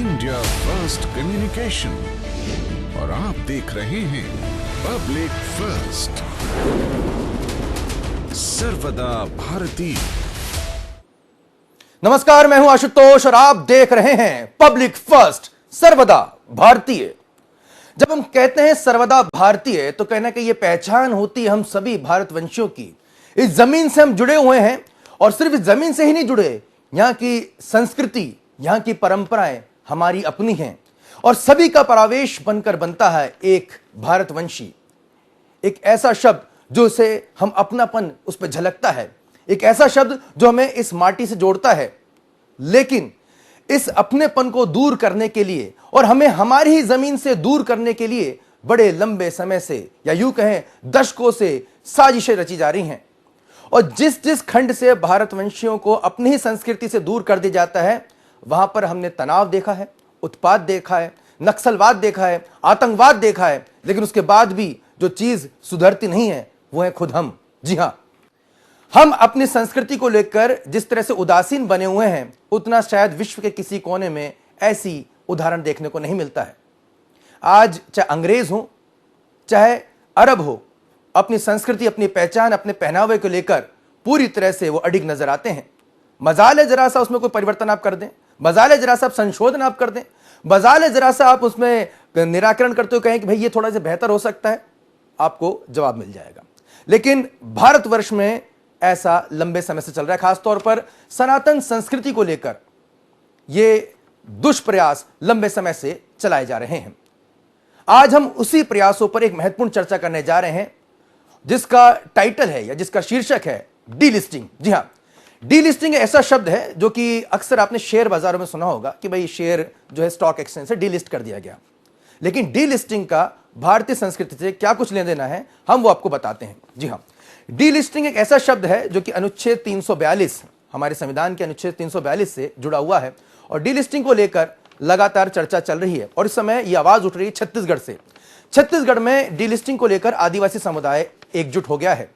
India first communication और आप देख रहे हैं पब्लिक फर्स्ट, सर्वदा भारतीय। नमस्कार, मैं हूं आशुतोष और आप देख रहे हैं पब्लिक फर्स्ट, सर्वदा भारतीय। जब हम कहते हैं सर्वदा भारतीय तो कहना कि यह पहचान होती है हम सभी भारतवंशियों की। इस जमीन से हम जुड़े हुए हैं और सिर्फ इस जमीन से ही नहीं जुड़े, यहां की संस्कृति, यहां की परंपराएं हमारी अपनी हैं और सभी का परावेश बनकर बनता है एक भारतवंशी। एक ऐसा शब्द जो से हम अपनापन उस पर झलकता है, एक ऐसा शब्द जो हमें इस माटी से जोड़ता है। लेकिन इस अपनेपन को दूर करने के लिए और हमें हमारी ही जमीन से दूर करने के लिए बड़े लंबे समय से या यूं कहें दशकों से साजिशें रची जा रही हैं। और जिस जिस खंड से भारतवंशियों को अपनी ही संस्कृति से दूर कर दिया जाता है, वहां पर हमने तनाव देखा है, उत्पात देखा है, नक्सलवाद देखा है, आतंकवाद देखा है। लेकिन उसके बाद भी जो चीज सुधरती नहीं है वो है खुद हम। जी हां, हम अपनी संस्कृति को लेकर जिस तरह से उदासीन बने हुए हैं, उतना शायद विश्व के किसी कोने में ऐसी उदाहरण देखने को नहीं मिलता है। आज चाहे अंग्रेज हो चाहे अरब हो, अपनी संस्कृति, अपनी पहचान, अपने पहनावे को लेकर पूरी तरह से वो अडिग नजर आते हैं। मजाल है जरा सा उसमें कोई परिवर्तन आप कर दें, मजाल है जरा सा आप संशोधन आप कर दें, मजाल है जरा सा आप उसमें निराकरण करते हो, कहें कि भाई ये थोड़ा सा बेहतर हो सकता है, आपको जवाब मिल जाएगा। लेकिन भारतवर्ष में ऐसा लंबे समय से चल रहा है। खासतौर पर सनातन संस्कृति को लेकर ये दुष्प्रयास लंबे समय से चलाए जा रहे हैं। आज हम उसी प्रयासों पर एक महत्वपूर्ण चर्चा करने जा रहे हैं जिसका टाइटल है या जिसका शीर्षक है डीलिस्टिंग। जी हां, डीलिस्टिंग ऐसा शब्द है जो कि अक्सर आपने शेयर बाजारों में सुना होगा कि भाई शेयर जो है स्टॉक एक्सचेंज से डीलिस्ट कर दिया गया। लेकिन डीलिस्टिंग का भारतीय संस्कृति से क्या कुछ लेना देना है, हम वो आपको बताते हैं। जी हां, डीलिस्टिंग एक ऐसा शब्द है जो कि अनुच्छेद 342, हमारे संविधान के अनुच्छेद 342 से जुड़ा हुआ है और डीलिस्टिंग को लेकर लगातार चर्चा चल रही है। और इस समय यह आवाज उठ रही है छत्तीसगढ़ से। छत्तीसगढ़ में डीलिस्टिंग को लेकर आदिवासी समुदाय एकजुट हो गया है।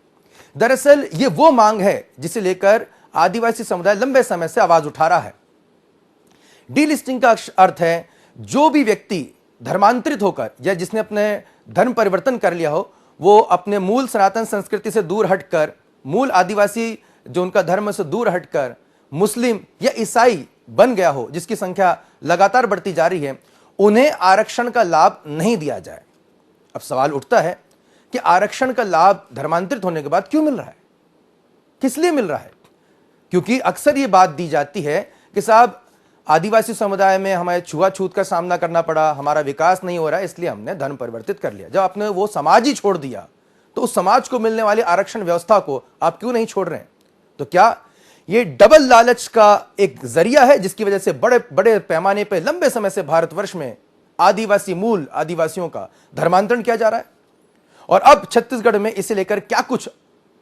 दरअसल ये वो मांग है जिसे लेकर आदिवासी समुदाय लंबे समय से आवाज उठा रहा है। डीलिस्टिंग का अर्थ है जो भी व्यक्ति धर्मांतरित होकर या जिसने अपने धर्म परिवर्तन कर लिया हो, वो अपने मूल सनातन संस्कृति से दूर हटकर, मूल आदिवासी जो उनका धर्म से दूर हटकर मुस्लिम या ईसाई बन गया हो, जिसकी संख्या लगातार बढ़ती जा रही है, उन्हें आरक्षण का लाभ नहीं दिया जाए। अब सवाल उठता है कि आरक्षण का लाभ धर्मांतरित होने के बाद क्यों मिल रहा है, किस लिए मिल रहा है? क्योंकि अक्सर ये बात दी जाती है कि साहब आदिवासी समुदाय में हमें छुआछूत का सामना करना पड़ा, हमारा विकास नहीं हो रहा है, इसलिए हमने धर्म परिवर्तित कर लिया। जब आपने वो समाज ही छोड़ दिया तो उस समाज को मिलने वाली आरक्षण व्यवस्था को आप क्यों नहीं छोड़ रहे हैं? तो क्या ये डबल लालच का एक जरिया है जिसकी वजह से बड़े बड़े पैमाने पर लंबे समय से भारतवर्ष में आदिवासी मूल आदिवासियों का धर्मांतरण किया जा रहा है? और अब छत्तीसगढ़ में इसे लेकर क्या कुछ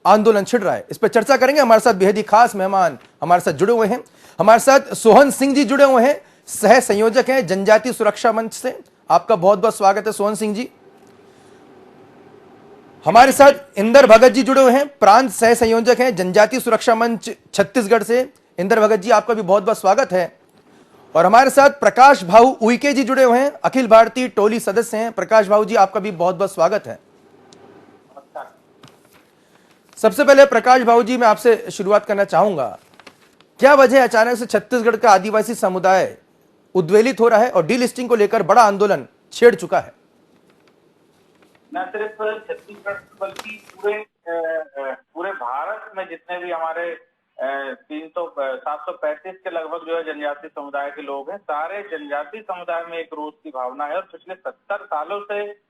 आंदोलन छिड़ रहा है, इस पर चर्चा करेंगे। हमारे साथ बेहद ही खास मेहमान हमारे साथ जुड़े हुए हैं। हमारे साथ सोहन सिंह जी जुड़े हुए हैं, सह संयोजक हैं जनजातीय सुरक्षा मंच से। आपका बहुत बहुत स्वागत है सोहन सिंह जी। हमारे साथ इंदर भगत जी जुड़े हुए हैं, प्रांत सह संयोजक हैं जनजातीय सुरक्षा मंच छत्तीसगढ़ से। इंदर भगत जी, आपका भी बहुत बहुत स्वागत है। और हमारे साथ प्रकाश भाऊ उइके जी जुड़े हुए हैं, अखिल भारतीय टोली सदस्य हैं। प्रकाश भाऊ जी, आपका भी बहुत बहुत स्वागत है। सबसे पहले प्रकाश भाऊ जी, मैं आपसे शुरुआत करना चाहूंगा, क्या वजह अचानक से छत्तीसगढ़ का आदिवासी समुदाय उद्वेलित हो रहा है और डीलिस्टिंग को लेकर बड़ा आंदोलन छेड़ चुका है? न सिर्फ छत्तीसगढ़ बल्कि पूरे भारत में जितने भी हमारे 735 के लगभग जो है जनजातीय समुदाय के लोग हैं, सारे जनजातीय समुदाय में एक रोष की भावना है। और पिछले 70 सालों से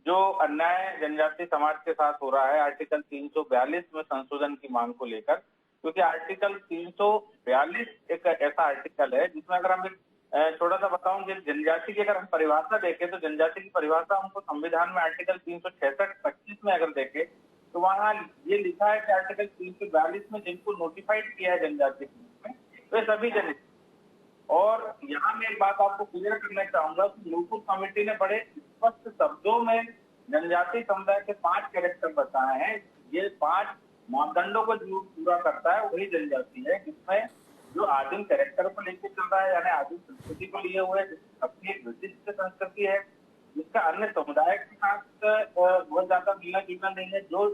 जो अन्याय जनजातीय समाज के साथ हो रहा है, आर्टिकल 342 में संशोधन की मांग को लेकर, क्योंकि आर्टिकल 342 एक ऐसा आर्टिकल है जिसमें अगर हम थोड़ा सा बताऊं कि जनजाति की अगर हम परिभाषा देखें तो जनजाति की परिभाषा हमको संविधान में आर्टिकल 366-25 में अगर देखें तो वहाँ ये लिखा है कि आर्टिकल 342 में जिनको नोटिफाइड किया है जनजाति में वे सभी जनजाति। और यहाँ मैं एक बात आपको क्लियर करना चाहूंगा कि लोकल कमेटी ने बड़े स्पष्ट शब्दों में जनजातीय समुदाय के 5 कैरेक्टर बताए हैं। ये 5 मापदंडों को जो पूरा करता है वही जनजाति है, जिसमें जो आदिम कैरेक्टर को लेकर चल रहा है, यानी आदिम संस्कृति संस्कृति को लिए हुए, अपनी एक विशिष्ट संस्कृति है, जिसका अन्य समुदाय के साथ बहुत ज्यादा मिलना जुलना नहीं है, जो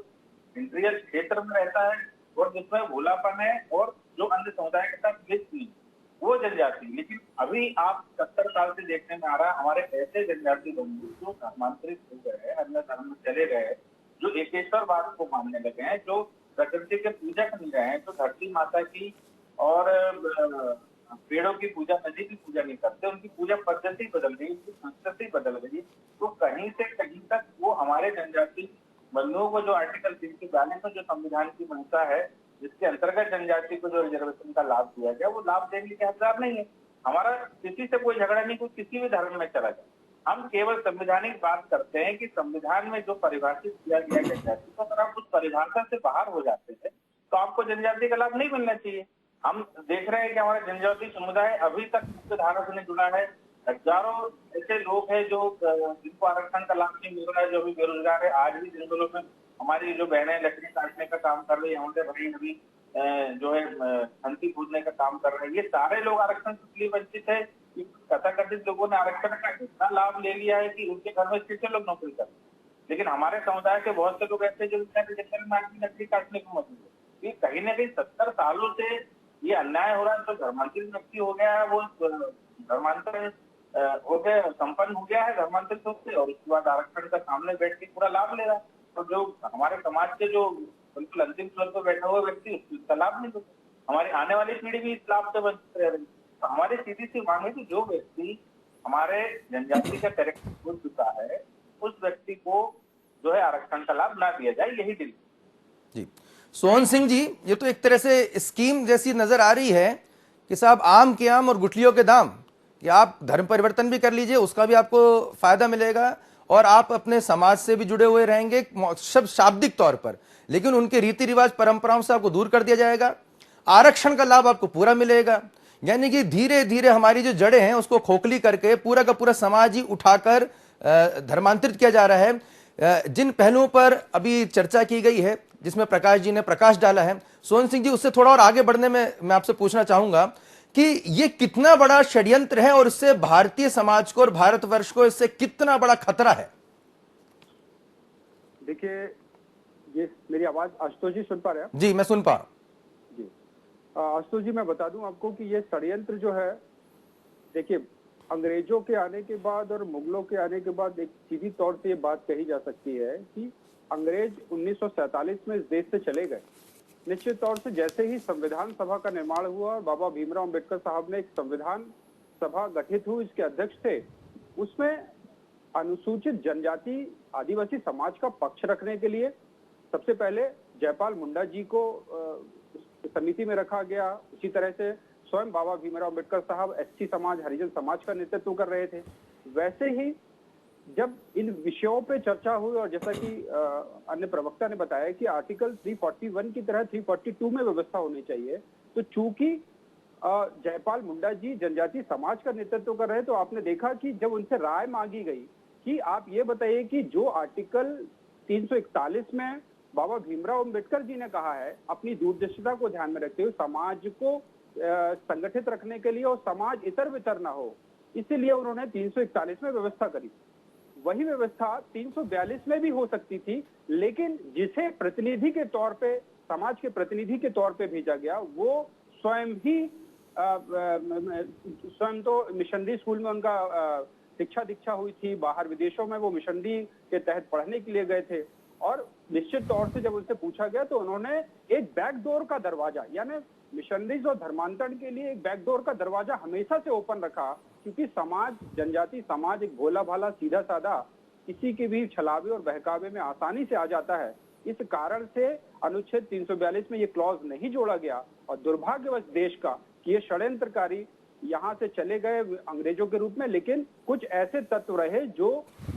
इंडस्ट्रियल क्षेत्र में रहता है और जिसमें भोलापन है और जो अन्य समुदाय के साथ मिलती है, वो जनजाति। लेकिन अभी आप 70 साल से देखने में आ रहा है, हमारे ऐसे जनजाति बंधु जो धर्मांतरित हो गए हैं, अन्य धर्म में चले गए हैं, जो एकेश्वरवाद को मानने लगे हैं, जो प्रकृति के पूजक नहीं रहे हैं, तो धरती माता की और पेड़ों की पूजा, नदी की पूजा नहीं करते, उनकी पूजा पद्धति बदल गई, उनकी संस्कृति बदल गई। तो कहीं से कहीं तक वो हमारे जनजाति बंधुओं को जो आर्टिकल 342 में जो संविधान की मंशा है, जिसके अंतर्गत जनजाति को जो रिजर्वेशन का लाभ दिया गया, वो लाभ देने के हकदार नहीं है। हमारा किसी से कोई झगड़ा नहीं, कोई किसी भी धर्म में चला जाए। हम केवल संवैधानिक बात करते हैं कि संविधान में जो परिभाषित किया गया जनजाति को, अगर आप उस परिभाषा से बाहर हो जाते हैं तो आपको जनजाति का लाभ नहीं मिलना चाहिए। हम देख रहे हैं कि हमारा जनजाति समुदाय अभी तक मुख्य धारा से नहीं जुड़ा है। हजारों ऐसे लोग हैं जो जिनको आरक्षण का लाभ नहीं मिल रहा है, जो भी बेरोजगार है। आज भी जंगलों में हमारी जो बहनें लकड़ी काटने का काम कर रही है, हमारे भाई अभी जो है हंसी कूदने का काम कर रहे हैं, ये सारे लोग आरक्षण से इसलिए वंचित है। तथाकथित लोगों ने आरक्षण का इतना लाभ ले लिया है कि उनके घर में कितने लोग नौकरी करते हैं, लेकिन हमारे समुदाय के बहुत से लोग ऐसे जो जंगल में लकड़ी काटने को मजबूर है। ये कहीं ना कहीं 70 सालों से ये अन्याय हो रहा है। तो धर्मांतरित व्यक्ति हो गया है, वो धर्मांतर हो गया, संपन्न हो गया है धर्मांतरित होते, और उसके बाद आरक्षण का सामने बैठ के पूरा लाभ ले रहा है। तो जो हमारे समाज के जो बिल्कुल अंतिम स्तर पर बैठा हुआ व्यक्ति, उसका लाभ नहीं होता। हमारी आने वाली पीढ़ी भी इस लाभ से वंचित रह रही। तो हमारी सीधी सी मांग है कि जो व्यक्ति हमारे जनजाति का कैरेक्टर हो चुका है, उस व्यक्ति को जो है आरक्षण का लाभ ना दिया जाए, यही दिल जी। सोहन सिंह जी, ये तो एक तरह से स्कीम जैसी नजर आ रही है कि साहब आम के आम और गुठलियों के दाम, कि आप धर्म परिवर्तन भी कर लीजिए, उसका भी आपको फायदा मिलेगा और आप अपने समाज से भी जुड़े हुए रहेंगे सब शाब्दिक तौर पर, लेकिन उनके रीति रिवाज परंपराओं से आपको दूर कर दिया जाएगा। आरक्षण का लाभ आपको पूरा मिलेगा। यानी कि धीरे धीरे हमारी जो जड़ें हैं उसको खोखली करके पूरा का पूरा समाज ही उठाकर धर्मांतरित किया जा रहा है। जिन पहलुओं पर अभी चर्चा की गई है, जिसमें प्रकाश जी ने प्रकाश डाला है, सोहन सिंह जी, उससे थोड़ा और आगे बढ़ने में मैं आपसे पूछना चाहूंगा कि ये कितना बड़ा षड्यंत्र है और इससे भारतीय समाज को और भारतवर्ष को इससे कितना बड़ा खतरा है? देखिए, ये मेरी आवाज आशुतोष जी सुन पा रहे हैं? जी, मैं सुन पा रहा हूं जी। आशुतोष जी, मैं बता दूं आपको कि ये षड्यंत्र जो है, देखिए, अंग्रेजों के आने के बाद और मुगलों के आने के बाद एक सीधी तौर से ये बात कही जा सकती है कि अंग्रेज 1947 में इस देश से चले गए। निश्चित तौर से जैसे ही संविधान सभा का निर्माण हुआ और बाबा भीमराव अम्बेडकर साहब ने एक संविधान सभा गठित हुई, इसके अध्यक्ष थे, उसमें अनुसूचित जनजाति आदिवासी समाज का पक्ष रखने के लिए सबसे पहले जयपाल मुंडा जी को समिति में रखा गया। उसी तरह से स्वयं बाबा भीमराव अम्बेडकर साहब एसटी समाज, हरिजन समाज का नेतृत्व कर रहे थे। वैसे ही जब इन विषयों पे चर्चा हुई और जैसा कि अन्य प्रवक्ता ने बताया कि आर्टिकल 341 की तरह 342 में व्यवस्था होनी चाहिए, तो चूंकि जयपाल मुंडा जी जनजाति समाज का नेतृत्व कर रहे, तो आपने देखा कि जब उनसे राय मांगी गई कि आप ये बताइए कि जो आर्टिकल 341 में बाबा भीमराव अम्बेडकर जी ने कहा है, अपनी दूरदर्शिता को ध्यान में रखते हुए समाज को संगठित रखने के लिए और समाज इतर वितर ना हो, इसीलिए उन्होंने 341 में व्यवस्था करी। वही व्यवस्था 342 में भी हो सकती थी, लेकिन जिसे प्रतिनिधि के तौर पे, समाज के प्रतिनिधि के तौर पे भेजा गया, वो स्वयं ही स्वयं तो मिशनरी स्कूल में उनका शिक्षा दीक्षा हुई थी, बाहर विदेशों में वो मिशनरी के तहत पढ़ने के लिए गए थे, और निश्चित तौर से जब उनसे पूछा गया तो उन्होंने एक बैकडोर का दरवाजा, यानी मिशनरीज और धर्मांतरण के लिए एक बैकडोर का दरवाजा हमेशा से ओपन रखा, क्योंकि समाज, जनजाति समाज एक भोला भाला सीधा साधा, किसी के भी छलावे और बहकावे में आसानी से आ जाता है। इस कारण से अनुच्छेद 342 में ये क्लॉज नहीं जोड़ा गया, और दुर्भाग्यवश देश का कि ये षड्यंत्रकारी यहाँ से चले गए अंग्रेजों के रूप में, लेकिन कुछ ऐसे तत्व रहे जो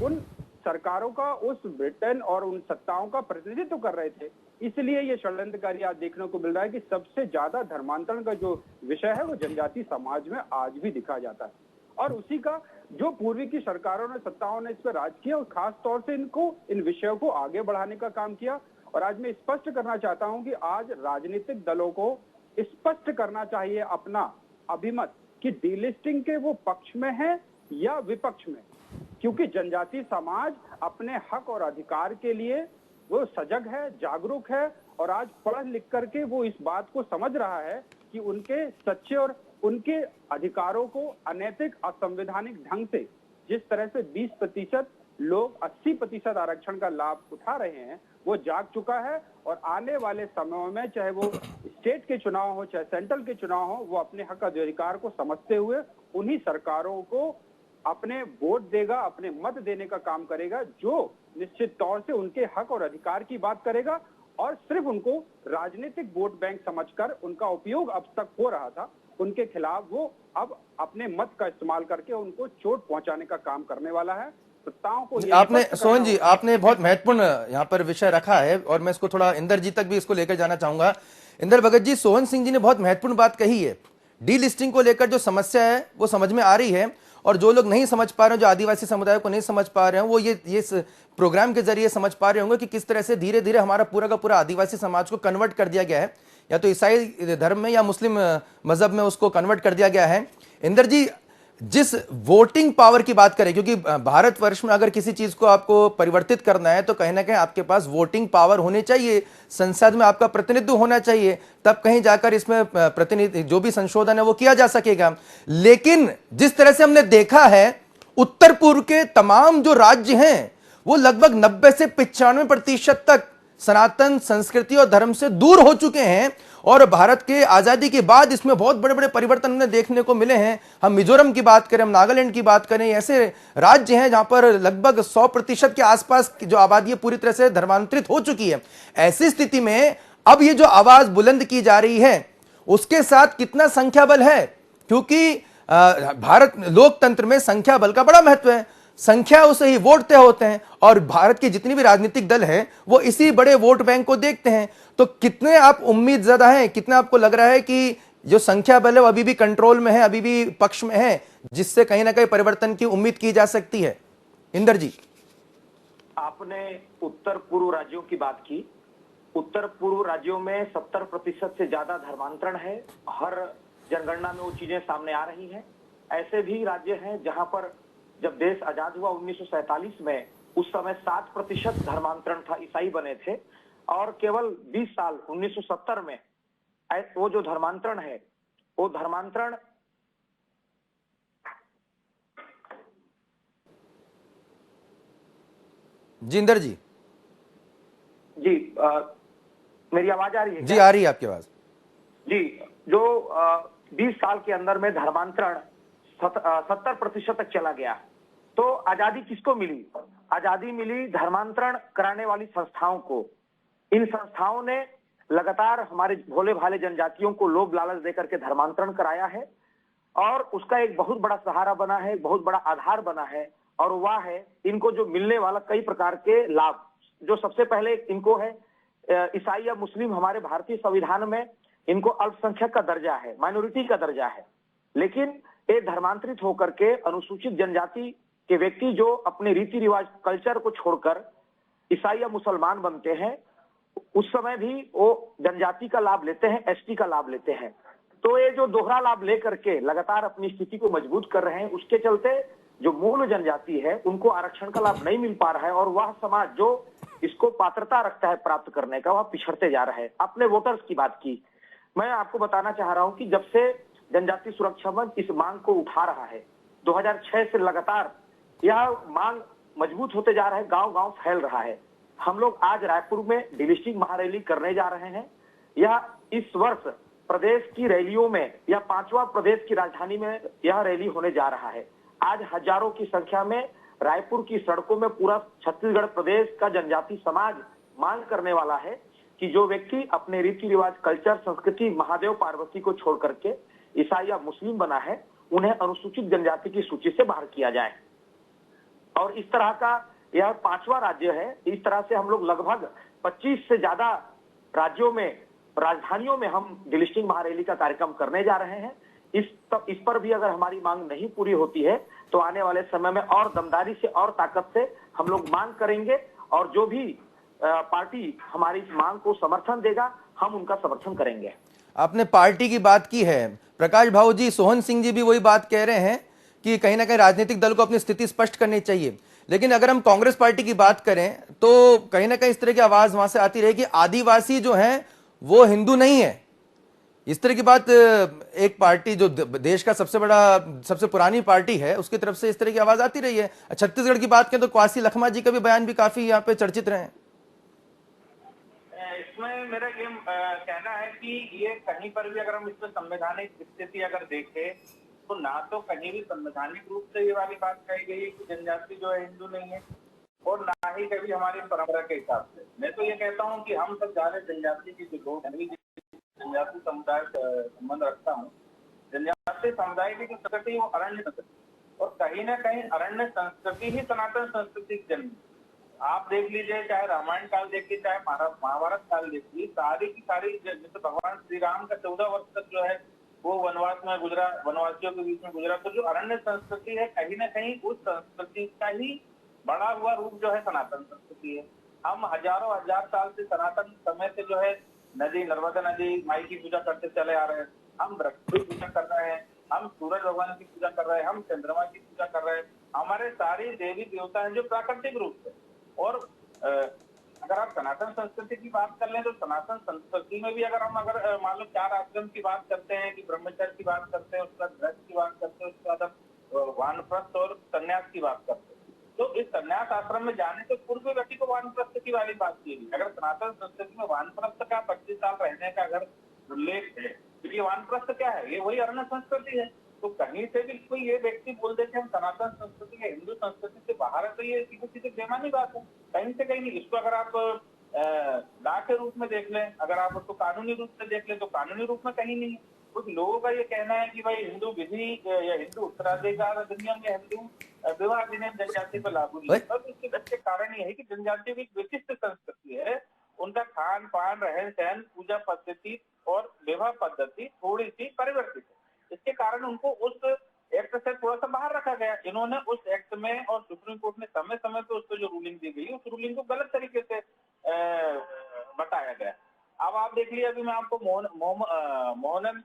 उन सरकारों का, उस ब्रिटेन और उन सत्ताओं का प्रतिनिधित्व कर रहे थे। इसलिए ये षड्यंत्रकारी आज देखने को मिल रहा है कि सबसे ज्यादा धर्मांतरण का जो विषय है वो जनजाति समाज में आज भी दिखा जाता है, और उसी का जो पूर्वी की सरकारों ने, सत्ताओं ने इस पर राज किया और खास तौर से इन विषयों को आगे बढ़ाने का काम किया। और आज मैं स्पष्ट करना चाहता हूं कि आज राजनीतिक दलों को स्पष्ट करना चाहिए अपना अभिमत कि डीलिस्टिंग के वो पक्ष में है या विपक्ष में, क्योंकि जनजातीय समाज अपने हक और अधिकार के लिए वो सजग है, जागरूक है, और आज पढ़ लिख करके वो इस बात को समझ रहा है कि उनके सच्चे और उनके अधिकारों को अनैतिक, असंवैधानिक ढंग से जिस तरह से 20% लोग 80% आरक्षण का लाभ उठा रहे हैं, वो जाग चुका है। और आने वाले समयों में चाहे वो स्टेट के चुनाव हो चाहे सेंट्रल के चुनाव हो, वो अपने हक अधिकार को समझते हुए उन्हीं सरकारों को अपने वोट देगा, अपने मत देने का काम करेगा, जो निश्चित तौर से उनके हक और अधिकार की बात करेगा, और सिर्फ उनको राजनीतिक वोट बैंक समझकर उनका उपयोग अब तक हो रहा था, उनके खिलाफ वो अब अपने मत का इस्तेमाल करके उनको चोट पहुंचाने का काम करने वाला है। सत्ताओं को आपने सोहन जी, आपने बहुत महत्वपूर्ण यहाँ पर विषय रखा है और मैं इसको थोड़ा इंदर जी तक भी इसको लेकर जाना चाहूंगा। इंदर भगत जी, सोहन सिंह जी ने बहुत महत्वपूर्ण बात कही है। डी लिस्टिंग को लेकर जो समस्या है वो समझ में आ रही है, और जो लोग नहीं समझ पा रहे हैं, जो आदिवासी समुदाय को नहीं समझ पा रहे हैं, वो ये इस प्रोग्राम के जरिए समझ पा रहे होंगे कि किस तरह से धीरे धीरे हमारा पूरा का पूरा आदिवासी समाज को कन्वर्ट कर दिया गया है, या तो ईसाई धर्म में या मुस्लिम मजहब में उसको कन्वर्ट कर दिया गया है। इंदर जी, जिस वोटिंग पावर की बात करें, क्योंकि भारतवर्ष में अगर किसी चीज को आपको परिवर्तित करना है तो कहीं ना कहीं आपके पास वोटिंग पावर होनी चाहिए, संसद में आपका प्रतिनिधित्व होना चाहिए, तब कहीं जाकर इसमें प्रतिनिधि जो भी संशोधन है वो किया जा सकेगा। लेकिन जिस तरह से हमने देखा है, उत्तर पूर्व के तमाम जो राज्य हैं वो लगभग 90 से 95% तक सनातन संस्कृति और धर्म से दूर हो चुके हैं, और भारत के आजादी के बाद इसमें बहुत बड़े बड़े परिवर्तन हमें देखने को मिले हैं। हम मिजोरम की बात करें, हम नागालैंड की बात करें, ऐसे राज्य हैं जहां पर लगभग 100% के आसपास की जो आबादी है पूरी तरह से धर्मांतरित हो चुकी है। ऐसी स्थिति में अब ये जो आवाज बुलंद की जा रही है उसके साथ कितना संख्या बल है, क्योंकि भारत लोकतंत्र में संख्या बल का बड़ा महत्व है। संख्या से ही वोट तय होते हैं, और भारत के जितनी भी राजनीतिक दल हैं वो इसी बड़े वोट बैंक को देखते हैं। तो कितने आप उम्मीद ज़्यादा हैं, कितना आपको लग रहा है कि जो संख्या बल है वो अभी भी कंट्रोल में है, अभी भी पक्ष में है, जिससे कहीं ना कहीं परिवर्तन की उम्मीद की जा सकती है? इंदर जी, आपने उत्तर पूर्व राज्यों की बात की। उत्तर पूर्व राज्यों में 70% से ज्यादा धर्मांतरण है। हर जनगणना में वो चीजें सामने आ रही हैं। ऐसे भी राज्य हैं जहां पर जब देश आजाद हुआ 1947 में, उस समय 7% धर्मांतरण था, ईसाई बने थे, और केवल 20 साल 1970 में वो जो धर्मांतरण है, वो धर्मांतरण जिंदर जी जी मेरी आवाज आ रही है? जी आ रही है आपकी आवाज जी। जो 20 साल के अंदर में धर्मांतरण 70% तक चला गया। तो आजादी किसको मिली? आजादी मिली धर्मांतरण कराने वाली संस्थाओं को। इन संस्थाओं ने लगातार हमारे भोले भाले जनजातियों को लोभ लालच देकर के धर्मांतरण कराया है, और उसका एक बहुत बड़ा सहारा बना है, एक बहुत बड़ा आधार बना है, और वह है इनको जो मिलने वाला कई प्रकार के लाभ। जो सबसे पहले इनको है ईसाई या मुस्लिम, हमारे भारतीय संविधान में इनको अल्पसंख्यक का दर्जा है, माइनॉरिटी का दर्जा है। लेकिन ये धर्मांतरित होकर के अनुसूचित जनजाति के व्यक्ति जो अपने रीति रिवाज कल्चर को छोड़कर ईसाई या मुसलमान बनते हैं, उस समय भी वो जनजाति का लाभ लेते हैं, एसटी का लाभ लेते हैं। तो ये जो दोहरा लाभ लेकर के लगातार अपनी स्थिति को मजबूत कर रहे हैं, उसके चलते जो मूल जनजाति है उनको आरक्षण का लाभ नहीं मिल पा रहा है, और वह समाज जो इसको पात्रता रखता है प्राप्त करने का, वह पिछड़ते जा रहा है। आपने वोटर्स की बात की, मैं आपको बताना चाह रहा हूं कि जब से जनजातीय सुरक्षा मंच इस मांग को उठा रहा है, 2006 से लगातार यह मांग मजबूत होते जा रहा है, गांव गांव फैल रहा है। हम लोग आज रायपुर में डिलिस्टिंग महारैली करने जा रहे हैं। यह इस वर्ष प्रदेश की रैलियों में, यह 5वां प्रदेश की राजधानी में यह रैली होने जा रहा है। आज हजारों की संख्या में रायपुर की सड़कों में पूरा छत्तीसगढ़ प्रदेश का जनजाति समाज मांग करने वाला है कि जो व्यक्ति अपने रीति रिवाज कल्चर संस्कृति महादेव पार्वती को छोड़ करके ईसाई या मुस्लिम बना है, उन्हें अनुसूचित जनजाति की सूची से बाहर किया जाए। और इस तरह का यह 5वां राज्य है। इस तरह से हम लोग लगभग 25 से ज्यादा राज्यों में, राजधानियों में हम डिलिस्टिंग महारैली का कार्यक्रम करने जा रहे हैं। इस पर भी अगर हमारी मांग नहीं पूरी होती है तो आने वाले समय में और दमदारी से और ताकत से हम लोग मांग करेंगे, और जो भी पार्टी हमारी इस मांग को समर्थन देगा हम उनका समर्थन करेंगे। आपने पार्टी की बात की है, प्रकाश भाऊ जी, सोहन सिंह जी भी वही बात कह रहे हैं कि कहीं ना कहीं राजनीतिक दल को अपनी स्थिति स्पष्ट करनी चाहिए। लेकिन अगर हम कांग्रेस पार्टी की बात करें तो कहीं ना कहीं इस तरह की आवाज वहां से आती रही कि आदिवासी जो हैं वो हिंदू नहीं है। इस तरह की बात एक पार्टी जो देश का सबसे पुरानी पार्टी है उसकी तरफ से इस तरह की आवाज आती रही है। छत्तीसगढ़ की बात करें तो क्वासी लखमा जी का भी बयान भी काफी यहाँ पे चर्चित रहे हैं। इसमें मेरा ये कहना है कि ये कहीं पर भी अगर हम इसमें संवैधानिक स्थिति अगर देखें तो ना तो कहीं भी संवैधानिक रूप से ये वाली बात कही गई है कि जनजाति जो है हिंदू नहीं है, और ना ही कभी हमारी परंपरा के हिसाब से। मैं तो ये कहता हूँ कि हम सब ज्यादा जनजाति के जो लोग हैं, जनजाति समुदाय से संबंध रखता हूँ। जनजाति समुदाय की जो संस्कृति है वो अरण्य संस्कृति, और कहीं ना कहीं अरण्य संस्कृति ही सनातन संस्कृति की जन्म। आप देख लीजिए, चाहे रामायण काल देखिए, चाहे महाभारत काल देखिए, सारी की सारी, जैसे भगवान श्री राम का 14 वर्ष तक जो है वो वनवास में गुजरा, वनवासियों के बीच में गुजरा। तो जो अरण्य संस्कृति है कहीं ना कहीं उस संस्कृति का ही बड़ा हुआ रूप जो है सनातन संस्कृति है। हम हजारों हजार साल से सनातन समय से जो है नदी, नर्मदा नदी माई की पूजा करते चले आ रहे हैं। हम वृक्ष की पूजा कर रहे हैं, हम सूरज भगवान की पूजा कर रहे हैं, हम चंद्रमा की पूजा कर रहे हैं। हमारे सारी देवी देवता हैं जो प्राकृतिक रूप से। और अगर आप सनातन संस्कृति की बात कर लें तो सनातन संस्कृति में भी अगर हम मान लो 4 आश्रम की बात करते हैं, कि ब्रह्मचर्य की बात करते हैं, उसके बाद व्रत की बात करते हैं, उसके बाद हम वानप्रस्थ और संन्यास की बात करते हैं। तो इस संन्यास आश्रम में जाने से पूर्व व्यक्ति को वानप्रस्थ की वाली बात की गई। अगर सनातन संस्कृति में वानप्रस्थ का 25 साल रहने का अगर उल्लेख है तो ये वानप्रस्थ क्या है? ये वही अरण्य संस्कृति है। तो कहीं से भी कोई ये व्यक्ति बोल दे कि हम सनातन संस्कृति या हिंदू संस्कृति से बाहर है, तो ये सीधे सीधे बेमानी बात है, कहीं से कहीं नहीं। इसको अगर आप ला के रूप में देख लें, अगर आप उसको कानूनी रूप से देख लें तो कानूनी रूप में कहीं नहीं है। कुछ लोगों का ये कहना है कि भाई हिंदू विधि या हिंदू उत्तराधिकार अधिनियम या हिंदू विवाह अधिनियम जनजाति पर लागू नहीं है। इसके अच्छे कारण ये है कि जनजाति की एक विशिष्ट संस्कृति है, उनका खान पान, रहन सहन, पूजा पद्धति और विवाह पद्धति थोड़ी सी परिवर्तित है। इसके कारण उनको उस एक्ट से थोड़ा सा बाहर रखा गया। इन्होंने उस एक्ट में, और सुप्रीम कोर्ट ने समय समय पे उस पर जो रूलिंग दी गई उस रूलिंग को गलत तरीके से बताया गया। अब आप देख लीजिए, अभी मैं आपको मोहनन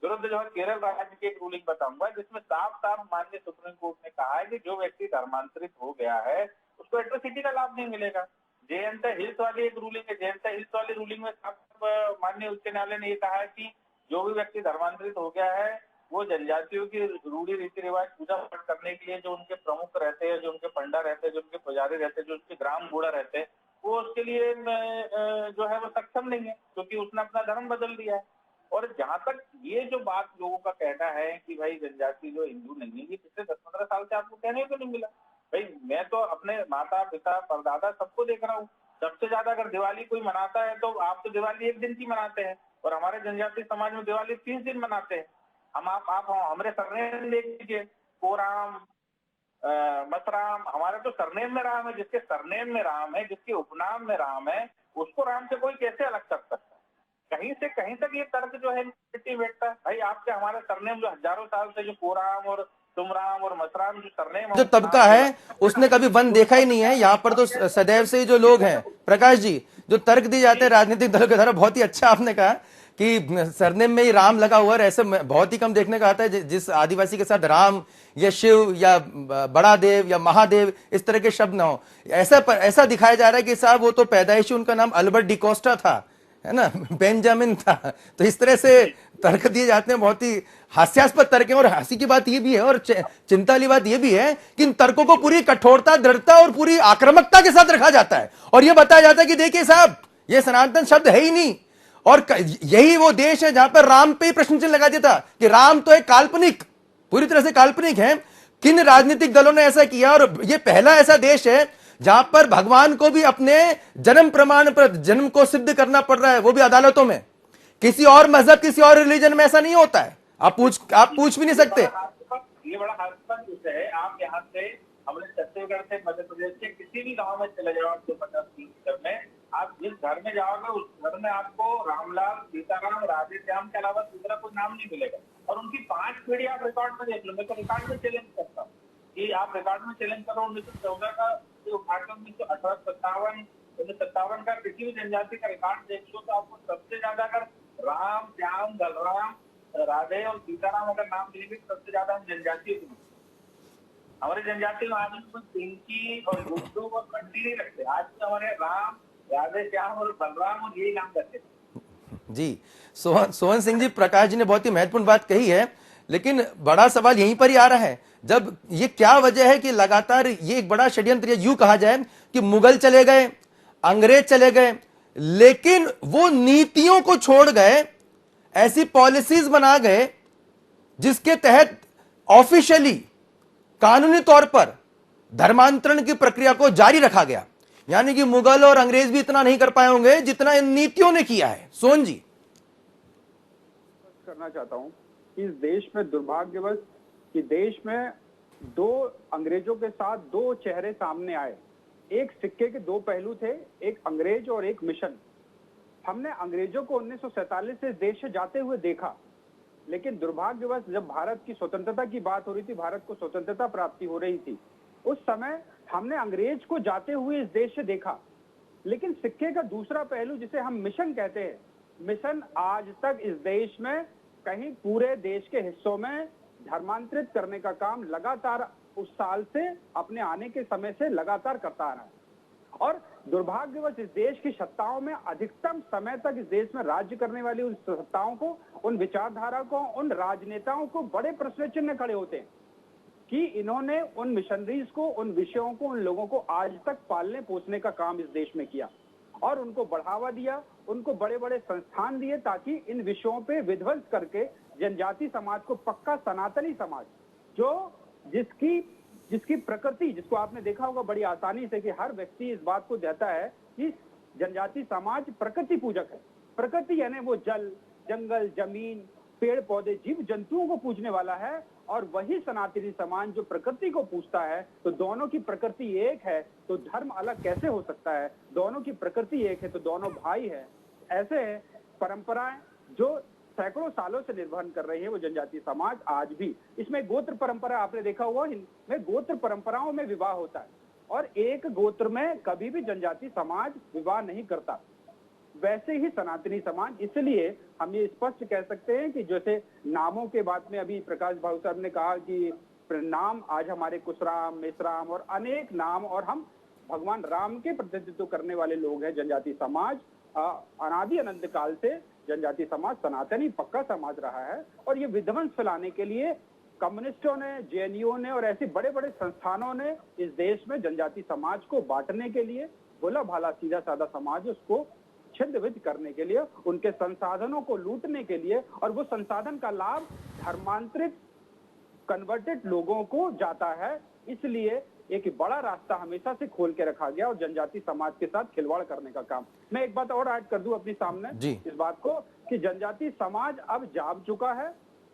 विरुद्ध जो है केरल राज्य की एक रूलिंग बताऊंगा, जिसमें साफ साफ माननीय सुप्रीम कोर्ट ने कहा है कि जो व्यक्ति धर्मांतरित हो गया है उसको एट्रोसिटी का लाभ नहीं मिलेगा। जयंत हिल्स वाली एक रूलिंग है, जयंत हिल्स वाली रूलिंग में साफ माननीय उच्च न्यायालय ने ये कहा है कि जो भी व्यक्ति धर्मांतरित हो गया है वो जनजातियों की रूढ़ी रीति रिवाज पूजा पाठ करने के लिए जो उनके प्रमुख रहते हैं, जो उनके पंडा रहते हैं, जो उनके पुजारी रहते हैं, जो उसके ग्राम बूढ़ा रहते हैं, वो उसके लिए जो है वो सक्षम नहीं है, क्योंकि उसने अपना धर्म बदल दिया है। और जहां तक ये जो बात लोगों का कहना है कि भाई जनजाति जो हिंदू नहीं है, ये पिछले 10-15 साल से आपको कहने को नहीं मिला। भाई मैं तो अपने माता पिता परदादा सबको देख रहा हूँ, सबसे ज्यादा अगर दिवाली कोई मनाता है तो आप तो दिवाली 1 दिन की मनाते हैं, और हमारे जनजातीय समाज में दिवाली 30 दिन मनाते हैं। हम आप हमारे सरनेम देख लीजिए, कोराम, मसराम, हमारे तो सरनेम में राम है। जिसके सरनेम में राम है, जिसके उपनाम में राम है, उसको राम से कोई कैसे अलग कर सकता है? कहीं से कहीं तक ये तर्क जो है बैठता है। भाई आपके हमारे सरनेम जो हजारों साल से जो कोराम और तुमराम और मसराम जो सरनेम जो तबका है उसने कभी वन देखा ही नहीं है। यहाँ पर तो सदैव से ही जो लोग हैं, प्रकाश जी, जो तर्क दिए जाते हैं राजनीतिक दलों के द्वारा, बहुत ही अच्छा आपने कहा कि सरनेम में ही राम लगा हुआ है। ऐसे बहुत ही कम देखने का आता है जिस आदिवासी के साथ राम या शिव या बड़ा देव या महादेव इस तरह के शब्द ना हो। ऐसा दिखाया जा रहा है कि साहब वो तो पैदाइशी उनका नाम अल्बर्ट डिकोस्टा था, है ना, बेंजामिन था। तो इस तरह से तर्क दिए जाते हैं, बहुत ही हास्यास्पद तर्क है। और हंसी की बात ये भी है और चिंता वाली बात ये भी है कि इन तर्कों को पूरी कठोरता, दृढ़ता और पूरी आक्रामकता के साथ रखा जाता है, और यह बताया जाता है कि देखिए साहब ये सनातन शब्द है ही नहीं। और यही वो देश है जहां पर राम पे ही प्रश्न चिन्ह लगा दिया था कि राम तो एक काल्पनिक, पूरी तरह से काल्पनिक है। किन राजनीतिक दलों ने ऐसा किया? और यह पहला ऐसा देश है जहां पर भगवान को भी अपने जन्म प्रमाण पर जन्म को सिद्ध करना पड़ रहा है, वो भी अदालतों में। किसी और मजहब, किसी और रिलीजन में ऐसा नहीं होता है। आप पूछ भी नहीं सकते। ये बड़ा हास्यास्पद विषय है। आप यहाँ से हमने छत्तीसगढ़ से मध्य प्रदेश के किसी भी गांव में चले जाओ, 150 किलोमीटर में, आप जिस घर में जाओगे उस घर में आपको रामलाल, सीताराम, राधे श्याम के अलावा दूसरा कोई नाम नहीं मिलेगा। और उनकी 5 पीढ़ी आप रिकॉर्ड में देख लो। मैं तो रिकॉर्ड में चैलेंज करता हूँ कि आप रिकॉर्ड में चैलेंज करो। 1914 का उद्घाटन 1958 का किसी भी जनजाति का रिकॉर्ड देख लो तो आपको सबसे ज्यादा अगर राम, श्याम, बलराम, राधे और सीताराम अगर नाम लेंगे सबसे ज्यादा हम जनजातीय को, हमारे जनजाति में आज कुछ पिंकी और गुड्डू और बंटी नहीं रखते। आज तो हमारे राम, राधे, श्याम और बलराम और यही नाम रखते। जी, सोहन सिंह जी, प्रकाश जी ने बहुत ही महत्वपूर्ण बात कही है, लेकिन बड़ा सवाल यहीं पर ही आ रहा है, जब ये क्या वजह है कि लगातार ये एक बड़ा षड्यंत्र, यूं कहा जाए कि मुगल चले गए, अंग्रेज चले गए, लेकिन वो नीतियों को छोड़ गए, ऐसी पॉलिसीज बना गए जिसके तहत ऑफिशियली, कानूनी तौर पर धर्मांतरण की प्रक्रिया को जारी रखा गया। यानी कि मुगल और अंग्रेज भी इतना नहीं कर पाए होंगे जितना इन नीतियों ने किया है। सोहन जी, करना चाहता हूं कि इस देश में दुर्भाग्यवश कि देश में दो अंग्रेजों के साथ दो चेहरे सामने आए। एक सिक्के के दो पहलू थे, एक अंग्रेज और एक मिशन। हमने अंग्रेजों को 1947 से देश से जाते हुए देखा, लेकिन दुर्भाग्यवश जब भारत की स्वतंत्रता की बात हो रही थी, भारत को स्वतंत्रता प्राप्ति हो रही थी, उस समय हमने अंग्रेज को जाते हुए इस देश से देखा। लेकिन सिक्के का दूसरा पहलू जिसे हम मिशन कहते हैं, मिशन आज तक इस देश में कहीं पूरे देश के हिस्सों में धर्मांतरित करने का काम लगातार उस साल से, अपने आने के समय से लगातार करता आ रहा है। और दुर्भाग्यवश इस देश की सत्ताओं में अधिकतम समय तक इस देश में राज्य करने वाली उन सत्ताओं को, उन विचारधारा को, उन राजनेताओं को बड़े प्रश्न चिन्ह खड़े होते हैं कि इन्होंने उन मिशनरीज को, उन विषयों को, उन लोगों को आज तक पालने पोसने का काम इस देश में किया और उनको बढ़ावा दिया, उनको बड़े बड़े संस्थान दिए ताकि इन विषयों पे विध्वंस करके जनजाति समाज को, पक्का सनातनी समाज जो जिसकी प्रकृति, जिसको आपने देखा होगा बड़ी आसानी से कि हर व्यक्ति इस बात को कहता है कि जनजाति समाज प्रकृति पूजक है। प्रकृति यानी वो जल, जंगल, जमीन, पेड़ पौधे, जीव जंतुओं को पूजने वाला है। और वही सनातनी समाज जो प्रकृति को पूजता है, तो दोनों की प्रकृति एक है तो धर्म अलग कैसे हो सकता है? दोनों की प्रकृति एक है तो दोनों भाई है। ऐसे परंपराएं जो सैकड़ों सालों से निर्वहन कर रही है वो जनजाति समाज आज भी। इसमें गोत्र परंपरा आपने देखा हुआ, इनमें गोत्र परंपराओं में विवाह होता है और एक गोत्र में कभी भी जनजाति समाज विवाह नहीं करता। वैसे ही सनातनी समाज, इसलिए हम ये स्पष्ट कह सकते हैं कि जैसे नामों के बात में अभी प्रकाश भाऊ साहब ने कहा कि नाम आज हमारे कुशराम, मेसराम और अनेक नाम, और हम भगवान राम के प्रतिनिधित्व करने वाले लोग हैं। जनजाति समाज अनादि अनंत काल से जनजाति समाज सनातनी पक्का समाज रहा है और ये विध्वंस फैलाने के लिए कम्युनिस्टों ने, जेएनयू ने और ऐसे बड़े बड़े संस्थानों ने इस देश में जनजाति समाज को बांटने के लिए, भोला भाला सीधा साधा समाज उसको छिन्न-भिन्न करने के लिए, उनके संसाधनों को लूटने के लिए, और वो संसाधन का लाभ धर्मांतरित कन्वर्टेड लोगों को जाता है। इसलिए एक बड़ा रास्ता हमेशा से खोल के रखा गया और जनजाति समाज के साथ खिलवाड़ करने का काम। मैं एक बात और ऐड कर दूं अपनी सामने इस बात को कि जनजाति समाज अब जाग चुका है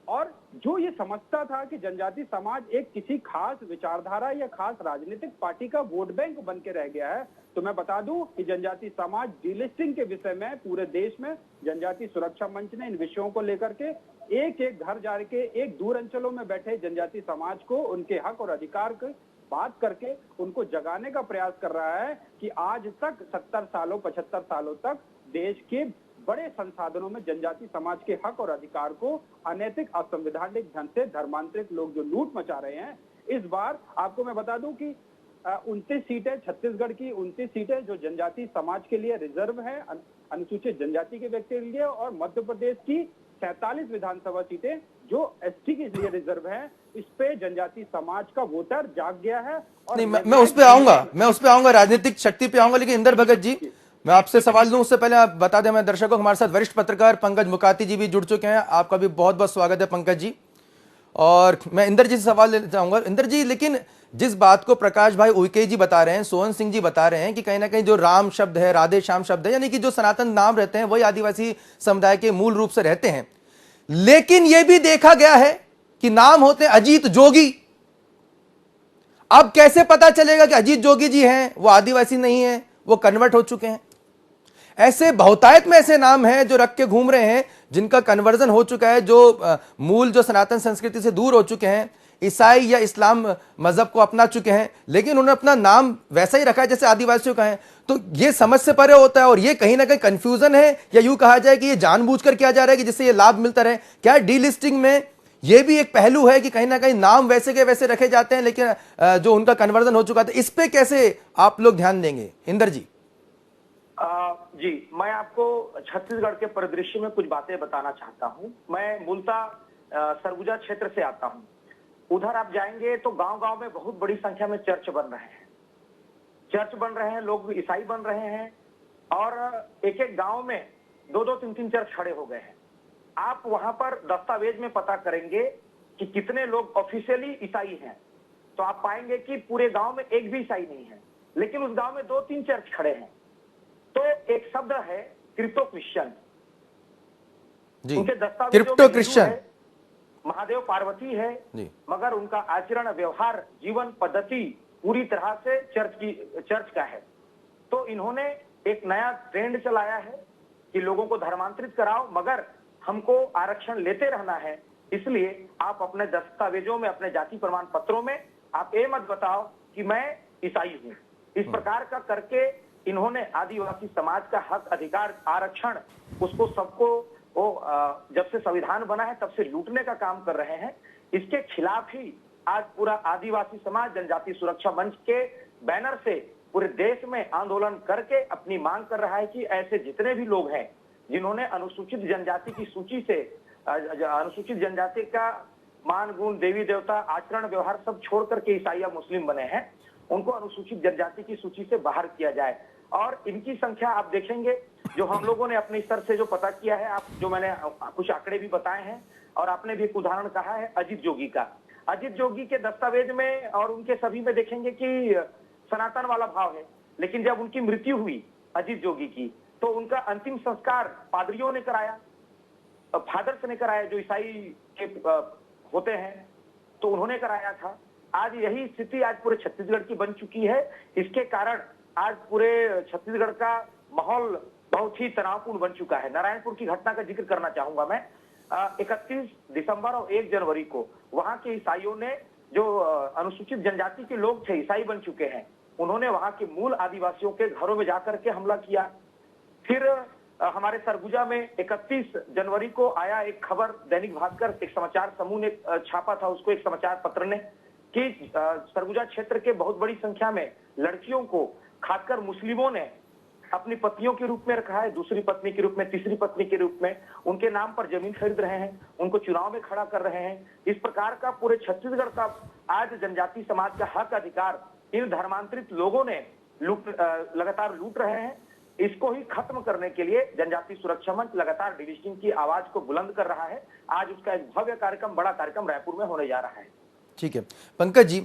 और जो ये समझता था कि जनजाति समाज एक किसी खास विचारधारा या खास राजनीतिक पार्टी का वोट बैंक बन के रह गया है, तो मैं बता दूं कि जनजाति समाज डीलिस्टिंग के विषय में पूरे देश में जनजाति सुरक्षा मंच ने इन विषयों को लेकर के एक एक घर जाके, एक दूर अंचलों में बैठे जनजाति समाज को उनके हक और अधिकार की बात करके उनको जगाने का प्रयास कर रहा है कि आज तक 70 सालों 75 सालों तक देश के बड़े संसाधनों में जनजाति समाज के हक और अधिकार को अनैतिक, असंवैधानिक ढंग से धर्मांतरित लोग जो लूट मचा रहे हैं। इस बार आपको मैं बता दूं कि 29 सीटें, छत्तीसगढ़ की 29 सीटें जो जनजाति समाज के लिए रिजर्व है, अनुसूचित जनजाति के व्यक्ति के लिए, और मध्य प्रदेश की 47 विधानसभा सीटें जो एसटी के लिए रिजर्व है। इस पे जनजाति समाज का वोटर जाग गया है। और नहीं, मैं उस पे आऊंगा, राजनीतिक शक्ति पे आऊंगा, लेकिन इंदर भगत जी, मैं आपसे सवाल लूं उससे पहले आप बता दें, मैं दर्शकों, हमारे साथ वरिष्ठ पत्रकार पंकज मुकाती जी भी जुड़ चुके हैं। आपका भी बहुत बहुत स्वागत है पंकज जी। और मैं इंदर जी से सवाल लेना चाहूंगा। इंदर जी, लेकिन जिस बात को प्रकाश भाई उइके जी बता रहे हैं, सोहन सिंह जी बता रहे हैं कि कहीं ना कहीं जो राम शब्द है, राधे श्याम शब्द है, यानी कि जो सनातन नाम रहते हैं वही आदिवासी समुदाय के मूल रूप से रहते हैं। लेकिन यह भी देखा गया है कि नाम होते हैं अजीत जोगी। अब कैसे पता चलेगा कि अजीत जोगी जी हैं, वो आदिवासी नहीं है, वो कन्वर्ट हो चुके हैं? ऐसे बहुतायत में ऐसे नाम हैं जो रख के घूम रहे हैं, जिनका कन्वर्जन हो चुका है, जो मूल जो सनातन संस्कृति से दूर हो चुके हैं। ईसाई या इस्लाम मजहब को अपना चुके हैं, लेकिन उन्होंने अपना नाम वैसा ही रखा है जैसे आदिवासियों का है। तो ये समझ से परे होता है और ये कहीं ना कहीं कंफ्यूजन है, या यूं कहा जाए कि ये जानबूझकर किया जा रहा है कि जिससे ये लाभ मिलता रहे। क्या डीलिस्टिंग में ये भी एक पहलू है कि कहीं ना कहीं नाम वैसे के वैसे रखे जाते हैं, लेकिन जो उनका कन्वर्जन हो चुका था, इस पे कैसे आप लोग ध्यान देंगे? इंदर जी। जी, मैं आपको छत्तीसगढ़ के परिदृश्य में कुछ बातें बताना चाहता हूं। मैं मूलतः सरगुजा क्षेत्र से आता हूं। उधर आप जाएंगे तो गांव-गांव में बहुत बड़ी संख्या में चर्च बन रहे हैं। चर्च बन रहे हैं, लोग ईसाई बन रहे हैं और एक-एक गांव में 2-2, 3-3 चर्च खड़े हो गए हैं। आप वहां पर दस्तावेज में पता करेंगे कि कितने लोग ऑफिशियली ईसाई हैं, तो आप पाएंगे कि पूरे गांव में एक भी ईसाई नहीं है, लेकिन उस गांव में 2-3 चर्च खड़े हैं। तो एक शब्द है क्रिप्टो क्रिश्चियन, उनके दस्तावेजों में क्रिप्टो क्रिश्चियन महादेव पार्वती है, मगर उनका आचरण, व्यवहार, जीवन पद्धति पूरी तरह से चर्च का है। तो इन्होंने एक नया ट्रेंड चलाया है कि लोगों को धर्मांतरित कराओ, मगर हमको आरक्षण लेते रहना है, इसलिए आप अपने दस्तावेजों में, अपने जाति प्रमाण पत्रों में आप ये मत बताओ कि मैं ईसाई हूं। इस प्रकार का करके इन्होंने आदिवासी समाज का हक, अधिकार, आरक्षण, उसको सबको जब से संविधान बना है तब से लूटने का काम कर रहे हैं। इसके खिलाफ ही आज पूरा आदिवासी समाज जनजाति सुरक्षा मंच के बैनर से पूरे देश में आंदोलन करके अपनी मांग कर रहा है कि ऐसे जितने भी लोग हैं जिन्होंने अनुसूचित जनजाति की सूची से, अनुसूचित जनजाति का मान, गुण, देवी देवता, आचरण, व्यवहार सब छोड़ करके ईसाई या मुस्लिम बने हैं, उनको अनुसूचित जनजाति की सूची से बाहर किया जाए। और इनकी संख्या आप देखेंगे, जो हम लोगों ने अपने स्तर से जो पता किया है, आप जो मैंने कुछ आंकड़े भी बताए हैं और आपने भी एक उदाहरण कहा है अजीत जोगी का। अजीत जोगी के दस्तावेज में और उनके सभी में देखेंगे कि सनातन वाला भाव है, लेकिन जब उनकी मृत्यु हुई अजीत जोगी की, तो उनका अंतिम संस्कार पादरियों ने कराया, फादर्स ने कराया, जो ईसाई के होते हैं, तो उन्होंने कराया था। आज यही स्थिति आज पूरे छत्तीसगढ़ की बन चुकी है। इसके कारण आज पूरे छत्तीसगढ़ का माहौल बहुत ही तनावपूर्ण बन चुका है। नारायणपुर की घटना का जिक्र करना चाहूंगा मैं। 31 दिसंबर और 1 जनवरी को वहां के ईसाइयों ने, जो अनुसूचित जनजाति के लोग थे, ईसाई बन चुके हैं, उन्होंने वहां के मूल आदिवासियों के घरों में जाकर के हमला किया। फिर हमारे सरगुजा में 31 जनवरी को आया एक खबर, दैनिक भास्कर एक समाचार समूह ने छापा था उसको, एक समाचार पत्र ने, कि सरगुजा क्षेत्र के बहुत बड़ी संख्या में लड़कियों को खासकर मुस्लिमों ने अपनी पत्नियों के रूप में रखा है, दूसरी पत्नी के रूप में, तीसरी पत्नी के रूप में, उनके नाम पर जमीन खरीद रहे हैं, उनको चुनाव में खड़ा कर रहे हैं। इस प्रकार का पूरे छत्तीसगढ़ का आज जनजाति समाज का हक, अधिकार इन धर्मांतरित लोगों ने लगातार लूट रहे हैं। इसको ही खत्म करने के लिए जनजाति सुरक्षा मंच लगातार डिलिस्टिंग की आवाज को बुलंद कर रहा है। आज उसका एक भव्य कार्यक्रम, बड़ा कार्यक्रम रायपुर में होने जा रहा है। ठीक है पंकज जी,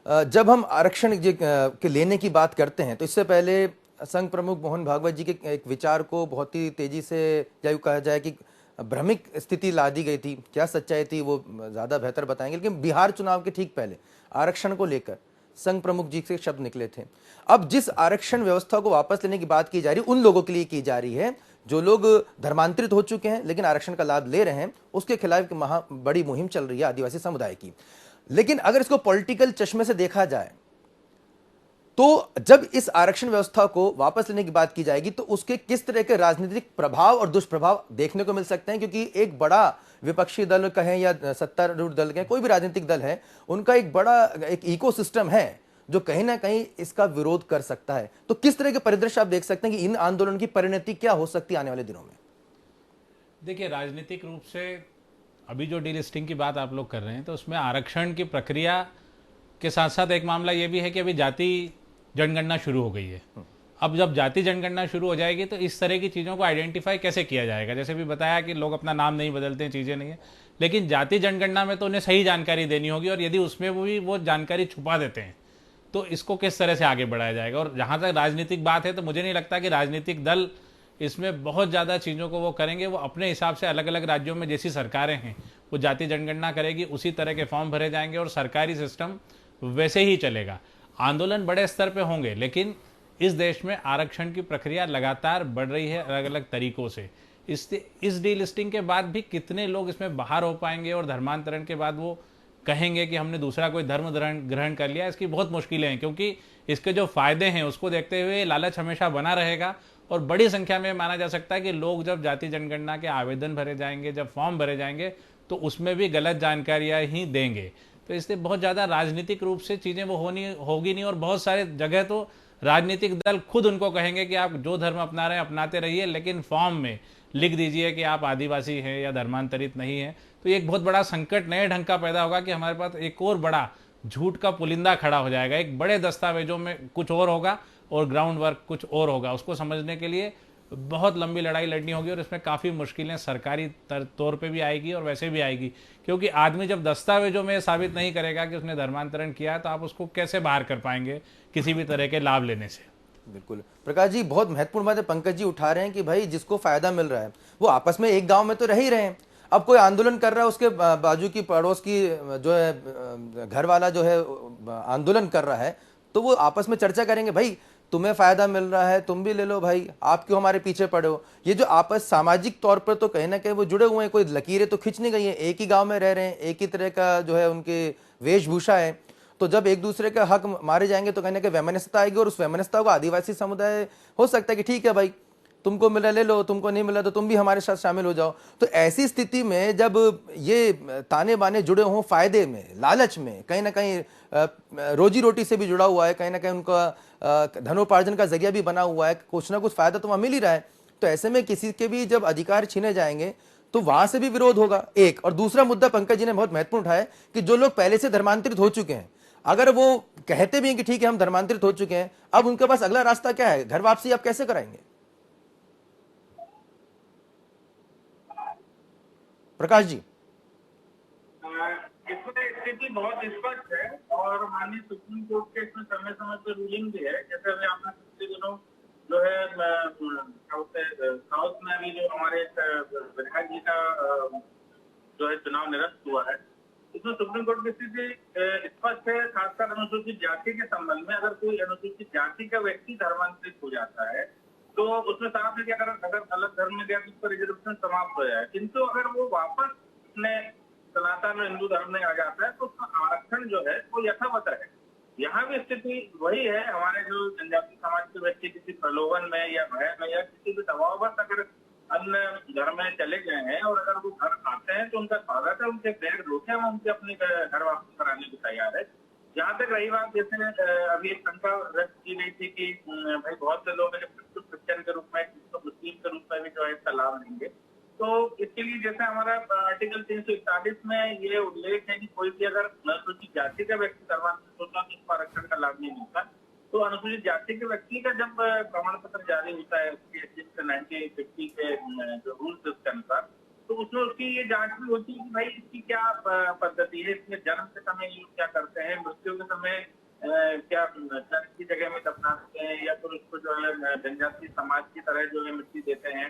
जब हम आरक्षण के लेने की बात करते हैं तो इससे पहले संघ प्रमुख मोहन भागवत जी के एक विचार को बहुत ही तेजी से, या यूँ कहा जाए कि भ्रमिक स्थिति ला दी गई थी। क्या सच्चाई थी वो ज़्यादा बेहतर बताएंगे, लेकिन बिहार चुनाव के ठीक पहले आरक्षण को लेकर संघ प्रमुख जी से शब्द निकले थे। अब जिस आरक्षण व्यवस्था को वापस लेने की बात की जा रही है, उन लोगों के लिए की जा रही है जो लोग धर्मांतरित हो चुके हैं लेकिन आरक्षण का लाभ ले रहे हैं, उसके खिलाफ एक बड़ी मुहिम चल रही है आदिवासी समुदाय की। लेकिन अगर इसको पॉलिटिकल चश्मे से देखा जाए तो जब इस आरक्षण व्यवस्था को वापस लेने की बात की जाएगी तो उसके किस तरह के राजनीतिक प्रभाव और दुष्प्रभाव देखने को मिल सकते हैं, क्योंकि एक बड़ा विपक्षी दल कहें या सत्तारूढ़ दल कहें, कोई भी राजनीतिक दल है, उनका एक बड़ा एक इकोसिस्टम है जो कहीं ना कहीं इसका विरोध कर सकता है। तो किस तरह के परिदृश्य आप देख सकते हैं कि इन आंदोलन की परिणति क्या हो सकती है आने वाले दिनों में? देखिए, राजनीतिक रूप से अभी जो डीलिस्टिंग की बात आप लोग कर रहे हैं तो उसमें आरक्षण की प्रक्रिया के साथ साथ एक मामला ये भी है कि अभी जाति जनगणना शुरू हो गई है। अब जब जाति जनगणना शुरू हो जाएगी तो इस तरह की चीज़ों को आइडेंटिफाई कैसे किया जाएगा? जैसे भी बताया कि लोग अपना नाम नहीं बदलते हैं, चीज़ें नहीं है, लेकिन जाति जनगणना में तो उन्हें सही जानकारी देनी होगी, और यदि उसमें वो जानकारी छुपा देते हैं तो इसको किस तरह से आगे बढ़ाया जाएगा? और जहाँ तक राजनीतिक बात है तो मुझे नहीं लगता कि राजनीतिक दल इसमें बहुत ज़्यादा चीज़ों को वो करेंगे। वो अपने हिसाब से अलग अलग राज्यों में जैसी सरकारें हैं वो जाति जनगणना करेगी, उसी तरह के फॉर्म भरे जाएंगे और सरकारी सिस्टम वैसे ही चलेगा। आंदोलन बड़े स्तर पे होंगे, लेकिन इस देश में आरक्षण की प्रक्रिया लगातार बढ़ रही है अलग अलग तरीकों से। इस डीलिस्टिंग के बाद भी कितने लोग इसमें बाहर हो पाएंगे और धर्मांतरण के बाद वो कहेंगे कि हमने दूसरा कोई धर्म ग्रहण कर लिया, इसकी बहुत मुश्किलें हैं, क्योंकि इसके जो फायदे हैं उसको देखते हुए लालच हमेशा बना रहेगा। और बड़ी संख्या में माना जा सकता है कि लोग जब जाति जनगणना के आवेदन भरे जाएंगे, जब फॉर्म भरे जाएंगे, तो उसमें भी गलत जानकारियां ही देंगे। तो इसलिए बहुत ज़्यादा राजनीतिक रूप से चीज़ें वो होगी नहीं। और बहुत सारे जगह तो राजनीतिक दल खुद उनको कहेंगे कि आप जो धर्म अपना रहे हैं अपनाते रहिए, लेकिन फॉर्म में लिख दीजिए कि आप आदिवासी हैं या धर्मांतरित नहीं हैं। तो ये एक बहुत बड़ा संकट नए ढंग का पैदा होगा कि हमारे पास एक और बड़ा झूठ का पुलिंदा खड़ा हो जाएगा। एक बड़े दस्तावेजों में कुछ और होगा और ग्राउंड वर्क कुछ और होगा। उसको समझने के लिए बहुत लंबी लड़ाई लड़नी होगी और इसमें काफ़ी मुश्किलें सरकारी तौर पे भी आएगी और वैसे भी आएगी, क्योंकि आदमी जब दस्तावेजों में साबित नहीं करेगा कि उसने धर्मांतरण किया है, तो आप उसको कैसे बाहर कर पाएंगे किसी भी तरह के लाभ लेने से। बिल्कुल प्रकाश जी, बहुत महत्वपूर्ण बात है पंकज जी उठा रहे हैं कि भाई जिसको फायदा मिल रहा है वो आपस में एक गांव में तो रह ही रहे हैं। अब कोई आंदोलन कर रहा है, उसके बाजू की पड़ोस की जो है घर वाला जो है आंदोलन कर रहा है, तो वो आपस में चर्चा करेंगे, भाई तुम्हें फायदा मिल रहा है तुम भी ले लो, भाई आप क्यों हमारे पीछे पड़े हो। ये जो आपस सामाजिक तौर पर तो कहीं ना कहीं वो जुड़े हुए हैं, कोई लकीरें तो खींच नहीं गई हैं, एक ही गांव में रह रहे हैं, एक ही तरह का जो है उनके वेशभूषा है। तो जब एक दूसरे का हक मारे जाएंगे तो कहीं ना कहीं वैमनस्यता आएगी, और उस वैमनस्यता को आदिवासी समुदाय हो सकता है कि ठीक है भाई तुमको मिला ले लो, तुमको नहीं मिला तो तुम भी हमारे साथ शामिल हो जाओ। तो ऐसी स्थिति में जब ये ताने बाने जुड़े हों फायदे में, लालच में, कहीं ना कहीं रोजी रोटी से भी जुड़ा हुआ है, कहीं ना कहीं उनका धनोपार्जन का जरिया भी बना हुआ है, कुछ ना कुछ फायदा तो वहाँ मिल ही रहा है। तो ऐसे में किसी के भी जब अधिकार छीने जाएंगे तो वहां से भी विरोध होगा एक। और दूसरा मुद्दा पंकज जी ने बहुत महत्वपूर्ण उठाया कि जो लोग पहले से धर्मांतरित हो चुके हैं, अगर वो कहते भी हैं कि ठीक है हम धर्मांतरित हो चुके हैं, अब उनके पास अगला रास्ता क्या है, घर वापसी आप कैसे कराएंगे प्रकाश जी? इसमें स्थिति बहुत स्पष्ट है और माननीय सुप्रीम कोर्ट के इसमें समय समय पर रूलिंग भी है। जैसे अभी आपने पिछले दिनों जो है साउथ में अभी जो हमारे विधायक जी का जो है चुनाव निरस्त हुआ है, इसमें सुप्रीम कोर्ट की स्थिति स्पष्ट है। खासकर अनुसूचित जाति के संबंध में, अगर कोई अनुसूचित जाति का व्यक्ति धर्मांतरित हो जाता है तो उसमें साफ है कि अगर अलग धर्म में गया तो उसका रिजर्वेशन समाप्त हो जाए, किंतु अगर वो वापस अपने सनातन हिंदू धर्म में आ जाता है तो उसका आरक्षण जो है वो यथावत है। यहाँ भी स्थिति वही है। हमारे जो जनजाति समाज के व्यक्ति किसी प्रलोभन में या भय में या किसी भी दबाववश अगर अन्य धर्म में चले गए हैं और अगर वो घर आते हैं तो उनका स्वागत है, उनके पैर रोके, हम उनके अपने घर वापस कराने को तैयार है। जहाँ तक रही बात, जैसे अभी एक शंका व्यक्त की गई थी कि भाई बहुत से लोग क्रिश्चियन के रूप में, मुस्लिम के रूप में भी जो है इसका लाभ लेंगे, तो इसके लिए जैसे हमारा आर्टिकल 341 में ये उल्लेख है कि कोई भी अगर अनुसूचित जाति का व्यक्ति धर्मांतरित होता है तो उसको आरक्षण का लाभ नहीं मिलता। तो अनुसूचित जाति के व्यक्ति का जब प्रमाण पत्र जारी होता है 1950 के जो रूल्स उसके अनुसार, तो उसमें उसकी ये जांच भी होती है कि भाई इसकी क्या पद्धति है, इसमें जन्म के समय ये क्या करते हैं, मृत्यु के समय क्या चर्च की जगह में दफनाते हैं या फिर उसको जो है जनजाति समाज की तरह जो है मिट्टी देते हैं,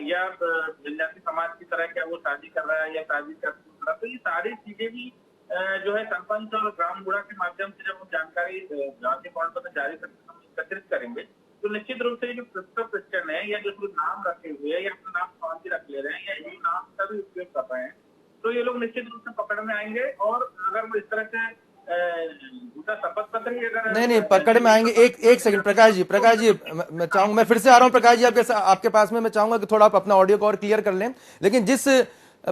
या जनजाति समाज की तरह क्या वो शादी कर रहा है या शादी कर रहा है। तो ये सारी चीजें भी जो है सरपंच और ग्राम बुढ़ा के माध्यम से जब हम जानकारी गाँव के प्रमाण पत्र जारी करके हम एकत्रित करेंगे तो निश्चित रूप से जो क्रिश्चियन है या जो नाम रखे हुए है या अपना नाम स्वामी रख ले रहे हैं या हिंदू नाम का भी उपयोग कर रहे हैं, तो ये लोग निश्चित रूप से पकड़ में आएंगे। और अगर वो इस तरह से शपथ पत्र ही अगर नहीं पकड़ में आएंगे। एक सेकंड प्रकाश जी मैं चाहूंगा, मैं फिर से आ रहा हूं प्रकाश जी आपके पास में। मैं चाहूंगा कि थोड़ा आप अपना ऑडियो को और क्लियर कर लें। लेकिन जिस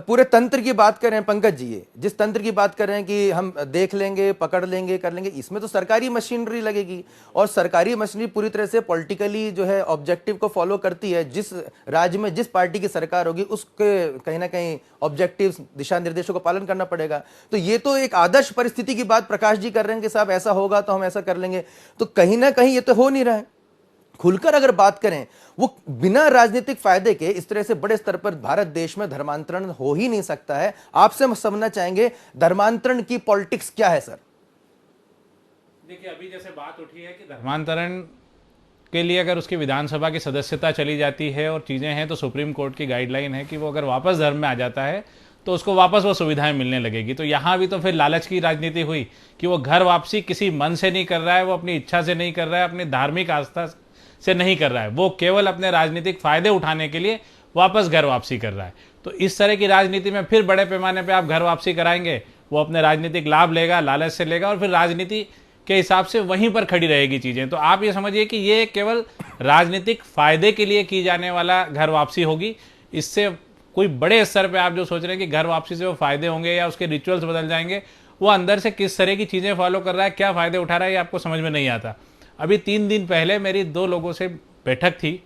पूरे तंत्र की बात कर रहे हैं पंकज जी, ये जिस तंत्र की बात कर रहे हैं कि हम देख लेंगे, पकड़ लेंगे, कर लेंगे, इसमें तो सरकारी मशीनरी लगेगी और सरकारी मशीनरी पूरी तरह से पॉलिटिकली जो है ऑब्जेक्टिव को फॉलो करती है। जिस राज्य में जिस पार्टी की सरकार होगी उसके कहीं ना कहीं ऑब्जेक्टिव्स, दिशा निर्देशों का पालन करना पड़ेगा। तो ये तो एक आदर्श परिस्थिति की बात प्रकाश जी कर रहे हैं कि साहब ऐसा होगा तो हम ऐसा कर लेंगे, तो कहीं ना कहीं ये तो हो नहीं रहा है। खुलकर अगर बात करें, वो बिना राजनीतिक फायदे के इस तरह से बड़े स्तर पर भारत देश में धर्मांतरण हो ही नहीं सकता है। आपसे हम समझना चाहेंगे धर्मांतरण की पॉलिटिक्स क्या है सर? देखिए, अभी जैसे बात उठी है कि धर्मांतरण के लिए अगर उसकी विधानसभा की सदस्यता चली जाती है और चीजें हैं, तो सुप्रीम कोर्ट की गाइडलाइन है कि वो अगर वापस धर्म में आ जाता है तो उसको वापस वो सुविधाएं मिलने लगेगी। तो यहाँ भी तो फिर लालच की राजनीति हुई कि वो घर वापसी किसी मन से नहीं कर रहा है, वो अपनी इच्छा से नहीं कर रहा है, अपनी धार्मिक आस्था से नहीं कर रहा है, वो केवल अपने राजनीतिक फायदे उठाने के लिए वापस घर वापसी कर रहा है। तो इस तरह की राजनीति में फिर बड़े पैमाने पे आप घर वापसी कराएंगे, वो अपने राजनीतिक लाभ लेगा, लालच से लेगा, और फिर राजनीति के हिसाब से वहीं पर खड़ी रहेगी चीजें। तो आप ये समझिए कि ये केवल राजनीतिक फायदे के लिए की जाने वाला घर वापसी होगी। इससे कोई बड़े स्तर पे आप जो सोच रहे हैं कि घर वापसी से वो फायदे होंगे या उसके रिचुअल्स बदल जाएंगे, वो अंदर से किस तरह की चीजें फॉलो कर रहा है, क्या फायदे उठा रहा है, ये आपको समझ में नहीं आता। अभी 3 दिन पहले मेरी 2 लोगों से बैठक थी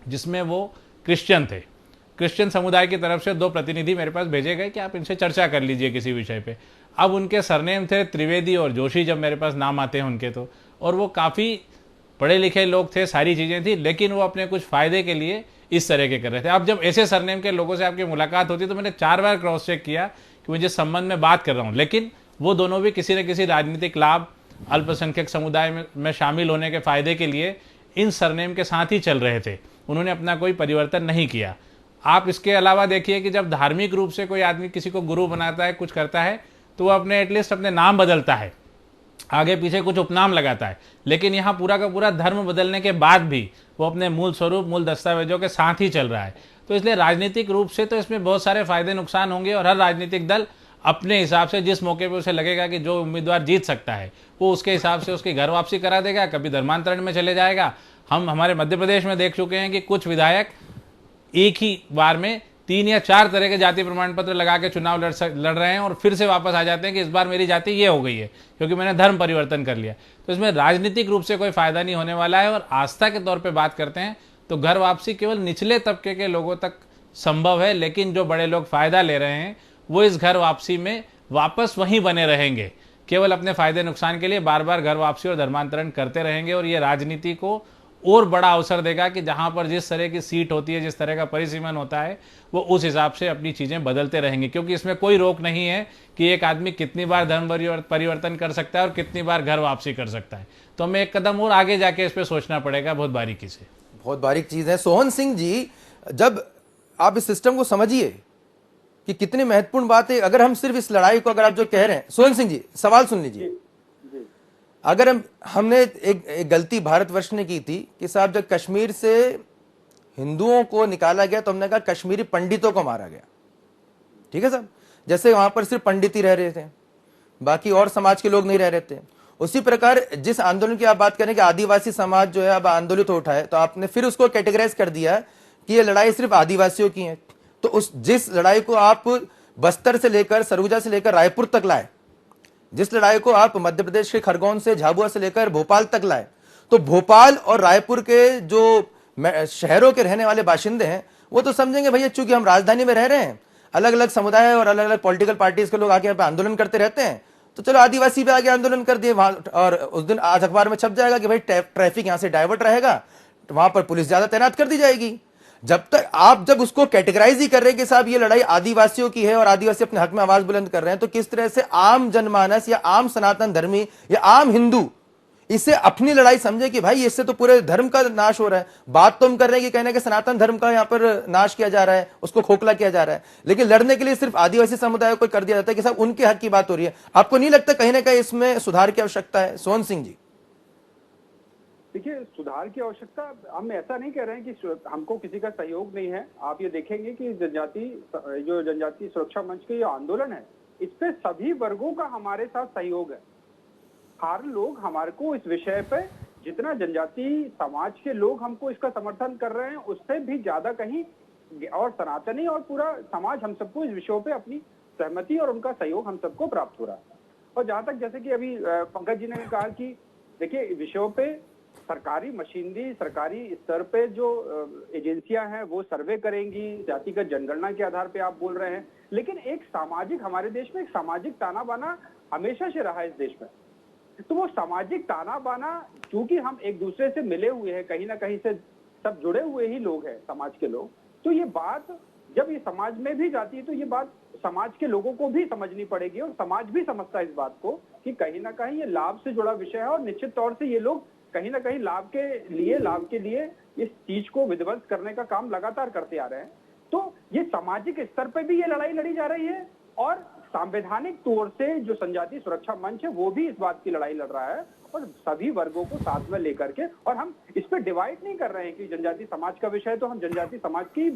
जिसमें वो क्रिश्चियन थे। क्रिश्चियन समुदाय की तरफ से 2 प्रतिनिधि मेरे पास भेजे गए कि आप इनसे चर्चा कर लीजिए किसी विषय पे। अब उनके सरनेम थे त्रिवेदी और जोशी, जब मेरे पास नाम आते हैं उनके तो, और वो काफ़ी पढ़े लिखे लोग थे, सारी चीज़ें थी, लेकिन वो अपने कुछ फ़ायदे के लिए इस तरह के कर रहे थे। अब जब ऐसे सरनेम के लोगों से आपकी मुलाकात होती तो मैंने 4 बार क्रॉस चेक किया कि मुझे संबंध में बात कर रहा हूँ, लेकिन वो दोनों भी किसी न किसी राजनीतिक लाभ, अल्पसंख्यक समुदाय में शामिल होने के फ़ायदे के लिए इन सरनेम के साथ ही चल रहे थे। उन्होंने अपना कोई परिवर्तन नहीं किया। आप इसके अलावा देखिए कि जब धार्मिक रूप से कोई आदमी किसी को गुरु बनाता है, कुछ करता है, तो वो अपने एटलीस्ट अपने नाम बदलता है, आगे पीछे कुछ उपनाम लगाता है, लेकिन यहाँ पूरा का पूरा धर्म बदलने के बाद भी वो अपने मूल स्वरूप, मूल दस्तावेजों के साथ ही चल रहा है। तो इसलिए राजनीतिक रूप से तो इसमें बहुत सारे फायदे नुकसान होंगे, और हर राजनीतिक दल अपने हिसाब से जिस मौके पे उसे लगेगा कि जो उम्मीदवार जीत सकता है वो उसके हिसाब से उसकी घर वापसी करा देगा, कभी धर्मांतरण में चले जाएगा। हम हमारे मध्य प्रदेश में देख चुके हैं कि कुछ विधायक एक ही बार में 3 या 4 तरह के जाति प्रमाण पत्र लगा के चुनाव लड़ रहे हैं और फिर से वापस आ जाते हैं कि इस बार मेरी जाति ये हो गई है क्योंकि मैंने धर्म परिवर्तन कर लिया। तो इसमें राजनीतिक रूप से कोई फायदा नहीं होने वाला है। और आस्था के तौर पे बात करते हैं तो घर वापसी केवल निचले तबके के लोगों तक संभव है, लेकिन जो बड़े लोग फायदा ले रहे हैं वो इस घर वापसी में वापस वहीं बने रहेंगे, केवल अपने फायदे नुकसान के लिए बार बार घर वापसी और धर्मांतरण करते रहेंगे। और ये राजनीति को और बड़ा अवसर देगा कि जहां पर जिस तरह की सीट होती है, जिस तरह का परिसीमन होता है, वो उस हिसाब से अपनी चीजें बदलते रहेंगे, क्योंकि इसमें कोई रोक नहीं है कि एक आदमी कितनी बार धर्म परिवर्तन कर सकता है और कितनी बार घर वापसी कर सकता है। तो हमें एक कदम और आगे जाके इस पर सोचना पड़ेगा बहुत बारीकी से। बहुत बारीक चीज है। सोहन सिंह जी, जब आप इस सिस्टम को समझिए कि कितनी महत्वपूर्ण बात है, अगर हम सिर्फ इस लड़ाई को, अगर आप जो कह रहे हैं, सोहन सिंह जी सवाल सुन लीजिए। अगर हमने एक गलती भारतवर्ष ने की थी कि साहब जब कश्मीर से हिंदुओं को निकाला गया तो हमने कहा कश्मीरी पंडितों को मारा गया, ठीक है साहब, जैसे वहां पर सिर्फ पंडित ही रह रहे थे, बाकी और समाज के लोग नहीं रह रहे थे। उसी प्रकार जिस आंदोलन की आप बात करें कि आदिवासी समाज जो है अब आंदोलित हो उठा है, तो आपने फिर उसको कैटेगराइज कर दिया कि ये लड़ाई सिर्फ आदिवासियों की है। तो उस जिस लड़ाई को आप बस्तर से लेकर, सरगुजा से लेकर रायपुर तक लाए, जिस लड़ाई को आप मध्य प्रदेश के खरगोन से, झाबुआ से लेकर भोपाल तक लाए, तो भोपाल और रायपुर के जो शहरों के रहने वाले बाशिंदे हैं वो तो समझेंगे भैया चूंकि हम राजधानी में रह रहे हैं, अलग अलग समुदाय और अलग अलग पॉलिटिकल पार्टीज के लोग आके यहाँ पे आंदोलन करते रहते हैं, तो चलो आदिवासी भी आगे आंदोलन कर दिए वहां, और उस दिन आज अखबार में छप जाएगा कि भाई ट्रैफिक यहां से डाइवर्ट रहेगा, तो वहां पर पुलिस ज्यादा तैनात कर दी जाएगी। जब तक आप जब उसको कैटेगराइज ही कर रहे हैं कि साहब ये लड़ाई आदिवासियों की है और आदिवासी अपने हक में आवाज बुलंद कर रहे हैं, तो किस तरह से आम जनमानस या आम सनातन धर्मी या आम हिंदू इसे अपनी लड़ाई समझे कि भाई इससे तो पूरे धर्म का नाश हो रहा है। बात तो हम कर रहे हैं कि कहने के सनातन धर्म का यहाँ पर नाश किया जा रहा है, उसको खोखला किया जा रहा है, लेकिन लड़ने के लिए सिर्फ आदिवासी समुदाय को कर दिया जाता है कि साहब उनके हक की बात हो रही है। आपको नहीं लगता कहीं ना कहीं इसमें सुधार की आवश्यकता है? सोहन सिंह जी देखिए, सुधार की आवश्यकता, हम ऐसा नहीं कह रहे हैं कि हमको किसी का सहयोग नहीं है। आप ये देखेंगे कि जनजाति सुरक्षा मंच के ये आंदोलन है, इस पे सभी वर्गों का हमारे साथ सहयोग है। हर लोग हमारे को इस विषय पे, जितना जनजाति समाज के लोग हमको इसका समर्थन कर रहे हैं उससे भी ज्यादा कहीं, और सनातनी और पूरा समाज हम सबको इस विषयों पे अपनी सहमति और उनका सहयोग हम सबको प्राप्त हो रहा है। और जहां तक जैसे कि अभी पंकज जी ने कहा कि देखिए विषयों पे सरकारी मशीनरी, सरकारी स्तर पे जो एजेंसियां हैं वो सर्वे करेंगी, जातिगत जनगणना के आधार पे आप बोल रहे हैं, लेकिन एक सामाजिक, हमारे देश में एक सामाजिक ताना बाना हमेशा से रहा है इस देश में। तो वो सामाजिक ताना बाना, क्योंकि हम एक दूसरे से मिले हुए हैं, कहीं ना कहीं से सब जुड़े हुए ही लोग हैं समाज के लोग, तो ये बात जब ये समाज में भी जाती है तो ये बात समाज के लोगों को भी समझनी पड़ेगी, और समाज भी समझता है इस बात को कि कहीं ना कहीं ये लाभ से जुड़ा विषय है, और निश्चित तौर से ये लोग कहीं ना कहीं लाभ के लिए इस चीज को विध्वंस करने का काम लगातार करते आ रहे हैं। तो ये सामाजिक स्तर पे भी ये लड़ाई लड़ी जा रही है, और संवैधानिक तौर से जो जनजाति सुरक्षा मंच है वो भी इस बात की लड़ाई लड़ रहा है, और सभी वर्गों को साथ में लेकर के। और हम इस पे डिवाइड नहीं कर रहे हैं कि जनजाति समाज का विषय है तो हम जनजाति समाज की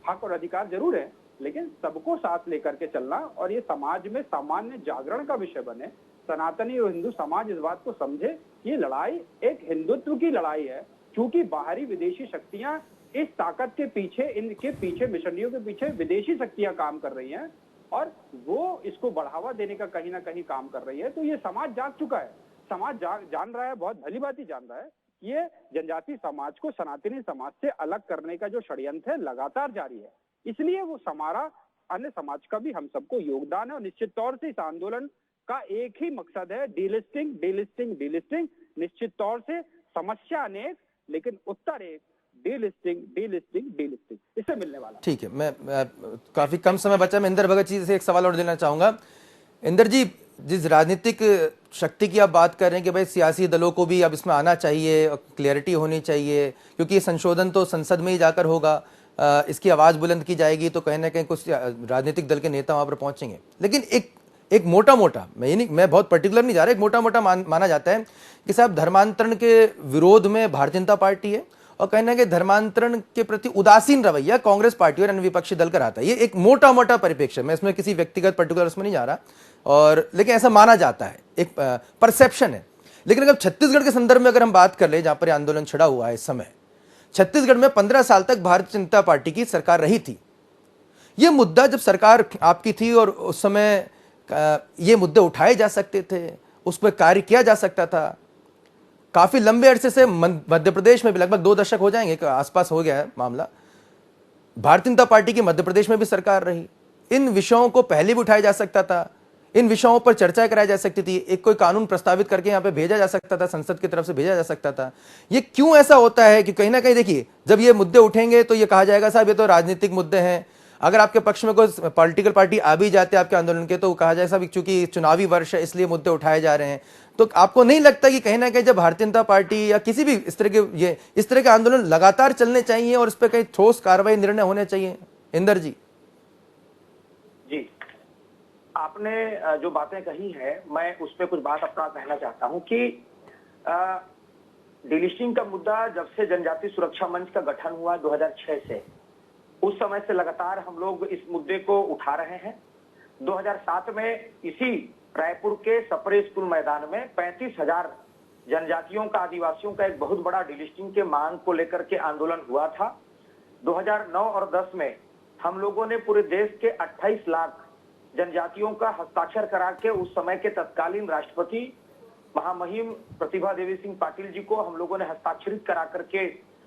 हक और अधिकार जरूर है, लेकिन सबको साथ लेकर के चलना और ये समाज में सामान्य जागरण का विषय बने। सनातनी और हिंदू समाज इस बात को समझे, ये लड़ाई एक हिंदुत्व की लड़ाई है, क्योंकि बाहरी विदेशी शक्तियां इस ताकत के पीछे, इनके पीछे, मिशनरियों के पीछे विदेशी शक्तियां काम कर रही हैं और वो इसको बढ़ावा देने का कहीं ना कहीं काम कर रही है। तो ये समाज जाग चुका है, समाज जान रहा है, बहुत भली बात ही जान रहा है, ये जनजाति समाज को सनातनी समाज से अलग करने का जो षड्यंत्र है लगातार जारी है। इसलिए वो हमारा, अन्य समाज का भी हम सबको योगदान है और निश्चित तौर से इस आंदोलन का एक ही मकसद है, डीलिस्टिंग, डीलिस्टिंग, डीलिस्टिंग। निश्चित तौर से समस्या अनेक, लेकिन उत्तर एक, डीलिस्टिंग, डीलिस्टिंग, डीलिस्टिंग, इससे मिलने वाला। ठीक है, मैं काफी कम समय बचा, मैं इंदर भगत जी से एक सवाल और देना चाहूंगा। इंदर जी, जिस राजनीतिक शक्ति की आप बात कर रहे हैं कि भाई सियासी दलों को भी अब इसमें आना चाहिए, क्लियरिटी होनी चाहिए, क्योंकि ये संशोधन तो संसद में ही जाकर होगा, इसकी आवाज बुलंद की जाएगी तो कहीं ना कहीं कुछ राजनीतिक दल के नेता वहां पर पहुंचेंगे। लेकिन एक मोटा मोटा, मैं बहुत पर्टिकुलर नहीं जा रहा, एक मोटा मोटा माना जाता है कि साहब धर्मांतरण के विरोध में भारतीय जनता पार्टी है और कहीं ना कहीं धर्मांतरण के प्रति उदासीन रवैया कांग्रेस पार्टी और अन्य विपक्षी दल का आता है। ये एक मोटा मोटा परिप्रेक्ष्य, मैं इसमें किसी व्यक्तिगत पर्टिकुलर उसमें नहीं जा रहा, और लेकिन ऐसा माना जाता है, एक परसेप्शन है। लेकिन अगर छत्तीसगढ़ के संदर्भ में अगर हम बात कर ले, जहां पर आंदोलन छिड़ा हुआ है इस समय, छत्तीसगढ़ में 15 साल तक भारतीय जनता पार्टी की सरकार रही थी। ये मुद्दा जब सरकार आपकी थी और उस समय ये मुद्दे उठाए जा सकते थे, उस पर कार्य किया जा सकता था। काफी लंबे अरसे से मध्य प्रदेश में भी, लगभग 2 दशक हो जाएंगे के आसपास हो गया है मामला, भारतीय जनता पार्टी की मध्य प्रदेश में भी सरकार रही। इन विषयों को पहले भी उठाया जा सकता था, इन विषयों पर चर्चा कराई जा सकती थी, एक कोई कानून प्रस्तावित करके यहाँ पे भेजा जा सकता था, संसद की तरफ से भेजा जा सकता था। ये क्यों ऐसा होता है कि कहीं ना कहीं देखिए, जब ये मुद्दे उठेंगे तो ये कहा जाएगा साहब ये तो राजनीतिक मुद्दे हैं। अगर आपके पक्ष में कोई पॉलिटिकल पार्टी आ भी जाते हैं आपके आंदोलन के, तो कहा जाए साहब चूंकि चुनावी वर्ष है इसलिए मुद्दे उठाए जा रहे हैं। तो आपको नहीं लगता कि कहीं ना कहीं जब भारतीय जनता पार्टी या किसी भी इस तरह के आंदोलन लगातार चलने चाहिए और इस पर कहीं ठोस कार्रवाई, निर्णय होने चाहिए? इंदर जी जी, आपने जो बातें कही है, मैं उस पर कुछ बात अपना कहना चाहता हूं कि डीलिस्टिंग का मुद्दा जब से जनजाति सुरक्षा मंच का गठन हुआ 2006 से, उस समय से लगातार हम लोग इस मुद्दे को उठा रहे हैं। 2007 में इसी रायपुर के सपरे स्कूल मैदान में 35,000 जनजातियों का, आदिवासियों का एक बहुत बड़ा डीलिस्टिंग के मांग को लेकर के आंदोलन हुआ था। 2009 और 10 में हम लोगों ने पूरे देश के 28 लाख जनजातियों का हस्ताक्षर करा के उस समय के तत्कालीन राष्ट्रपति महामहिम प्रतिभा देवी सिंह पाटिल जी को हम लोगों ने हस्ताक्षरित करा करके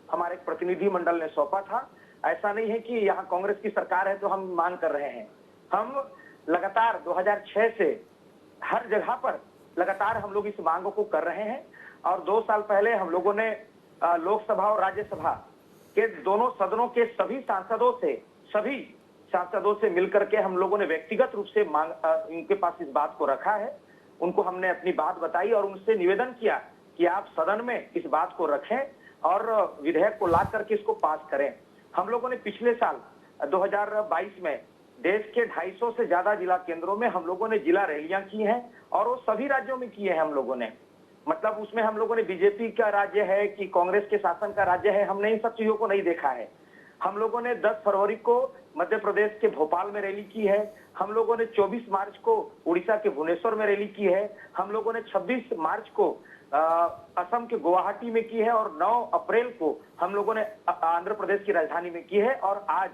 हमारे प्रतिनिधि मंडल ने सौंपा था। ऐसा नहीं है कि यहाँ कांग्रेस की सरकार है तो हम मांग कर रहे हैं, हम लगातार 2006 से हर जगह पर लगातार हम लोग इस मांग को कर रहे हैं। और 2 साल पहले हम लोगों ने लोकसभा और राज्यसभा के दोनों सदनों के सभी सांसदों से मिलकर के हम लोगों ने व्यक्तिगत रूप से इनके पास इस बात को रखा है। उनको हमने अपनी बात बताई और उनसे निवेदन किया कि आप सदन में इस बात को रखें और विधेयक को ला करके इसको पास करें। हम लोगों ने पिछले साल 2022 में देश के 250 से ज्यादा जिला केंद्रों में हम लोगों ने जिला रैलियां की हैं और वो सभी राज्यों में किए हैं हम लोगों ने। मतलब उसमें हम लोगों ने बीजेपी का राज्य है कि कांग्रेस के शासन का राज्य है, हमने इन सब चीजों को नहीं देखा है। हम लोगों ने 10 फरवरी को मध्य प्रदेश के भोपाल में रैली की है, हम लोगों ने 24 मार्च को उड़ीसा के भुवनेश्वर में रैली की है, हम लोगों ने 26 मार्च को असम के गुवाहाटी में की है और 9 अप्रैल को हम लोगों ने आंध्र प्रदेश की राजधानी में की है और आज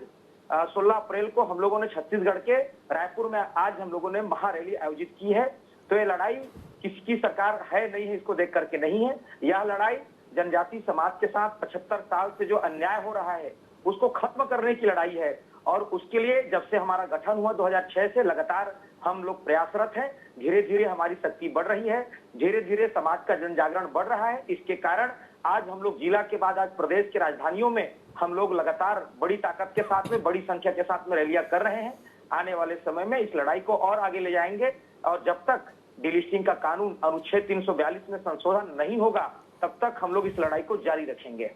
16 अप्रैल को हम लोगों ने छत्तीसगढ़ के रायपुर में आज हम लोगों ने महारैली आयोजित की है। तो ये लड़ाई किसकी सरकार है नहीं है इसको देख करके नहीं है, यह लड़ाई जनजाति समाज के साथ 75 साल से जो अन्याय हो रहा है उसको खत्म करने की लड़ाई है। और उसके लिए जब से हमारा गठन हुआ 2006 से लगातार हम लोग प्रयासरत हैं। धीरे धीरे हमारी शक्ति बढ़ रही है, धीरे धीरे समाज का जन जागरण बढ़ रहा है। इसके कारण आज हम लोग जिला के बाद आज प्रदेश की राजधानियों में हम लोग लगातार बड़ी ताकत के साथ में, बड़ी संख्या के साथ में रैलियां कर रहे हैं। आने वाले समय में इस लड़ाई को और आगे ले जाएंगे और जब तक डीलिस्टिंग का कानून अनुच्छेद 342 में संशोधन नहीं होगा तब तक हम लोग इस लड़ाई को जारी रखेंगे।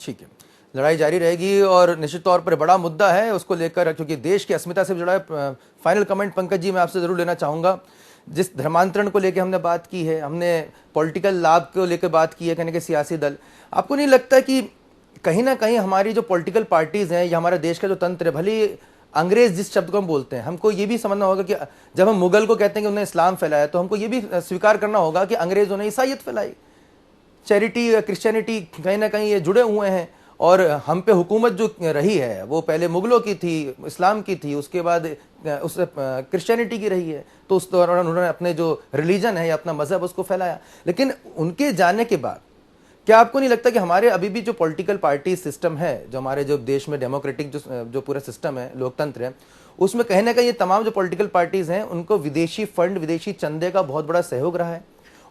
ठीक है, लड़ाई जारी रहेगी और निश्चित तौर पर बड़ा मुद्दा है उसको लेकर, क्योंकि देश की अस्मिता से जुड़ा है। फाइनल कमेंट पंकज जी मैं आपसे जरूर लेना चाहूंगा। जिस धर्मांतरण को लेकर हमने बात की है, हमने पॉलिटिकल लाभ को लेकर बात की है, कहने के सियासी दल, आपको नहीं लगता कि कहीं ना कहीं हमारी जो पॉलिटिकल पार्टीज हैं या हमारे देश का जो तंत्र है, भले अंग्रेज जिस शब्द को हम बोलते हैं, हमको ये भी समझना होगा कि जब हम मुगल को कहते हैं कि उन्होंने इस्लाम फैलाया, तो हमको ये भी स्वीकार करना होगा कि अंग्रेजों ने ईसाइयत फैलाई। चैरिटी या क्रिश्चियनिटी कहीं ना कहीं ये जुड़े हुए हैं, और हम पे हुकूमत जो रही है वो पहले मुगलों की थी, इस्लाम की थी, उसके बाद उस क्रिश्चियनिटी की रही है। तो उस दौरान उन्होंने अपने जो रिलीजन है या अपना मजहब उसको फैलाया। लेकिन उनके जाने के बाद क्या आपको नहीं लगता कि हमारे अभी भी जो पॉलिटिकल पार्टी सिस्टम है, जो हमारे जो देश में डेमोक्रेटिक जो पूरा सिस्टम है, लोकतंत्र है, उसमें कहीं ना कहीं ये तमाम जो पॉलिटिकल पार्टीज हैं उनको विदेशी फंड, विदेशी चंदे का बहुत बड़ा सहयोग रहा है।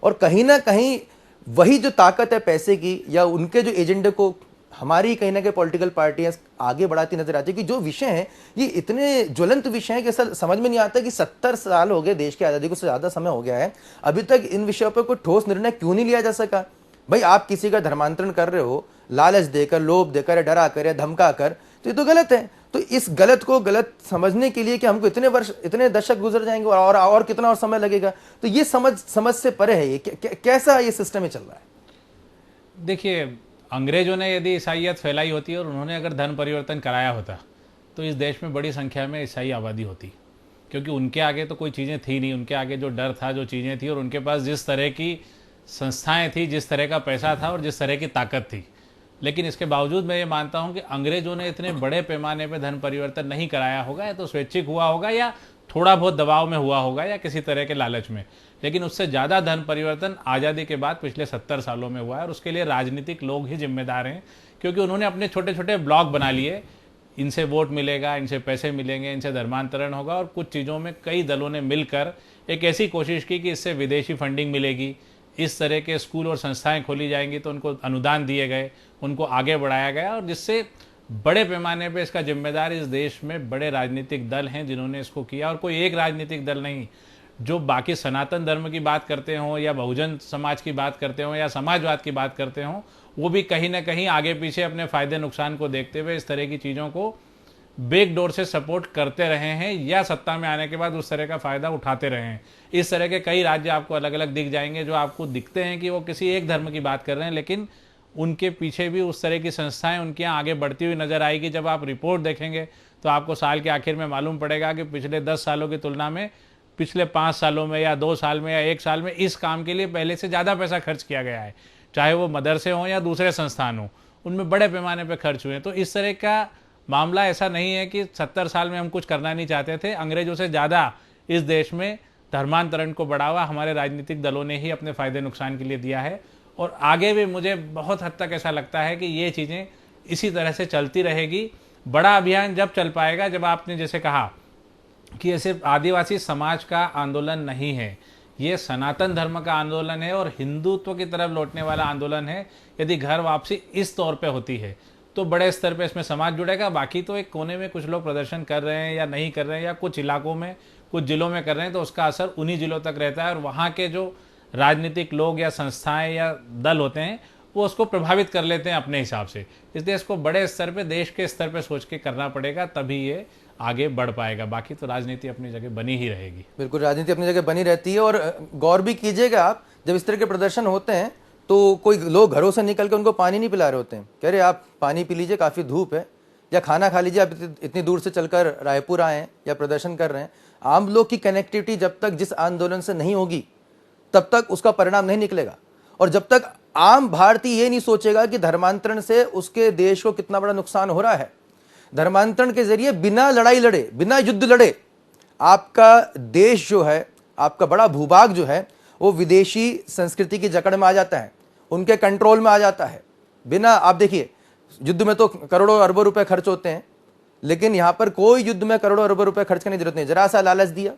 और कहीं ना कहीं वही जो ताकत है पैसे की, या उनके जो एजेंडे को हमारी कहीं ना कहीं पॉलिटिकल पार्टियां आगे बढ़ाती नजर आती है। कि जो विषय हैं ये इतने ज्वलंत विषय हैं कि सर समझ में नहीं आता कि 70 साल हो गए देश की आज़ादी को, से ज़्यादा समय हो गया है, अभी तक इन विषयों पर कोई ठोस निर्णय क्यों नहीं लिया जा सका। भाई आप किसी का धर्मांतरण कर रहे हो लालच देकर, लोभ देकर, या डरा कर, या धमका कर, तो ये तो गलत है। तो इस गलत को गलत समझने के लिए कि हमको इतने वर्ष, इतने दशक गुजर जाएंगे और कितना और समय लगेगा, तो ये समझ से परे है। ये कैसा ये सिस्टम चल रहा है? देखिए, अंग्रेजों ने यदि ईसाइयत फैलाई होती और उन्होंने अगर धर्म परिवर्तन कराया होता तो इस देश में बड़ी संख्या में ईसाई आबादी होती, क्योंकि उनके आगे तो कोई चीज़ें थी नहीं। उनके आगे जो डर था, जो चीज़ें थी, और उनके पास जिस तरह की संस्थाएं थी, जिस तरह का पैसा था और जिस तरह की ताकत थी। लेकिन इसके बावजूद मैं ये मानता हूँ कि अंग्रेजों ने इतने बड़े पैमाने पर धर्म परिवर्तन नहीं कराया होगा। या तो स्वैच्छिक हुआ होगा, या थोड़ा बहुत दबाव में हुआ होगा, या किसी तरह के लालच में। लेकिन उससे ज़्यादा धर्म परिवर्तन आज़ादी के बाद पिछले 70 सालों में हुआ है, और उसके लिए राजनीतिक लोग ही जिम्मेदार हैं, क्योंकि उन्होंने अपने छोटे छोटे ब्लॉक बना लिए। इनसे वोट मिलेगा, इनसे पैसे मिलेंगे, इनसे धर्मांतरण होगा, और कुछ चीज़ों में कई दलों ने मिलकर एक ऐसी कोशिश की कि इससे विदेशी फंडिंग मिलेगी, इस तरह के स्कूल और संस्थाएं खोली जाएंगी, तो उनको अनुदान दिए गए, उनको आगे बढ़ाया गया, और जिससे बड़े पैमाने पे इसका जिम्मेदार इस देश में बड़े राजनीतिक दल हैं जिन्होंने इसको किया। और कोई एक राजनीतिक दल नहीं, जो बाकी सनातन धर्म की बात करते हों, या बहुजन समाज की बात करते हों, या समाजवाद की बात करते हों, वो भी कहीं ना कहीं आगे पीछे अपने फ़ायदे नुकसान को देखते हुए इस तरह की चीज़ों को बैकडोर से सपोर्ट करते रहे हैं, या सत्ता में आने के बाद उस तरह का फ़ायदा उठाते रहे हैं। इस तरह के कई राज्य आपको अलग अलग दिख जाएंगे, जो आपको दिखते हैं कि वो किसी एक धर्म की बात कर रहे हैं, लेकिन उनके पीछे भी उस तरह की संस्थाएं उनके यहाँ आगे बढ़ती हुई नजर आएगी। जब आप रिपोर्ट देखेंगे तो आपको साल के आखिर में मालूम पड़ेगा कि पिछले 10 सालों की तुलना में पिछले 5 सालों में, या 2 साल में, या 1 साल में इस काम के लिए पहले से ज़्यादा पैसा खर्च किया गया है। चाहे वो मदरसे हों या दूसरे संस्थान हों, उनमें बड़े पैमाने पर खर्च हुए हैं। तो इस तरह का मामला ऐसा नहीं है कि 70 साल में हम कुछ करना नहीं चाहते थे। अंग्रेजों से ज़्यादा इस देश में धर्मांतरण को बढ़ावा हमारे राजनीतिक दलों ने ही अपने फ़ायदे नुकसान के लिए दिया है। और आगे भी मुझे बहुत हद तक ऐसा लगता है कि ये चीज़ें इसी तरह से चलती रहेगी। बड़ा अभियान जब चल पाएगा, जब आपने जैसे कहा कि ये सिर्फ आदिवासी समाज का आंदोलन नहीं है, ये सनातन धर्म का आंदोलन है और हिंदुत्व की तरफ लौटने वाला आंदोलन है। यदि घर वापसी इस तौर पे होती है तो बड़े स्तर पे इसमें समाज जुड़ेगा। बाकी तो एक कोने में कुछ लोग प्रदर्शन कर रहे हैं या नहीं कर रहे हैं, या कुछ इलाकों में, कुछ जिलों में कर रहे हैं, तो उसका असर उन्हीं जिलों तक रहता है, और वहाँ के जो राजनीतिक लोग या संस्थाएं या दल होते हैं वो उसको प्रभावित कर लेते हैं अपने हिसाब से। इसलिए इसको बड़े स्तर पे, देश के स्तर पे सोच के करना पड़ेगा, तभी ये आगे बढ़ पाएगा। बाकी तो राजनीति अपनी जगह बनी ही रहेगी। बिल्कुल, राजनीति अपनी जगह बनी रहती है। और गौर भी कीजिएगा आप, जब इस तरह के प्रदर्शन होते हैं तो कोई लोग घरों से निकल के उनको पानी नहीं पिला रहे होते हैं, कह रहे आप पानी पी लीजिए, काफ़ी धूप है, या खाना खा लीजिए, आप इतनी दूर से चलकर रायपुर आए हैं या प्रदर्शन कर रहे हैं। आम लोग की कनेक्टिविटी जब तक जिस आंदोलन से नहीं होगी तब तक उसका परिणाम नहीं निकलेगा। और जब तक आम भारतीय ये नहीं सोचेगा कि धर्मांतरण से उसके देश को कितना बड़ा नुकसान हो रहा है, धर्मांतरण के जरिए बिना लड़ाई लड़े, बिना युद्ध लड़े आपका देश जो है, आपका बड़ा भूभाग जो है, वो विदेशी संस्कृति की जकड़ में आ जाता है, उनके कंट्रोल में आ जाता है। बिना, आप देखिए, युद्ध में तो करोड़ों अरबों रुपए खर्च होते हैं, लेकिन यहां पर कोई युद्ध में करोड़ों अरबों रुपए खर्च करने की जरूरत नहीं। जरा सा लालच दिया,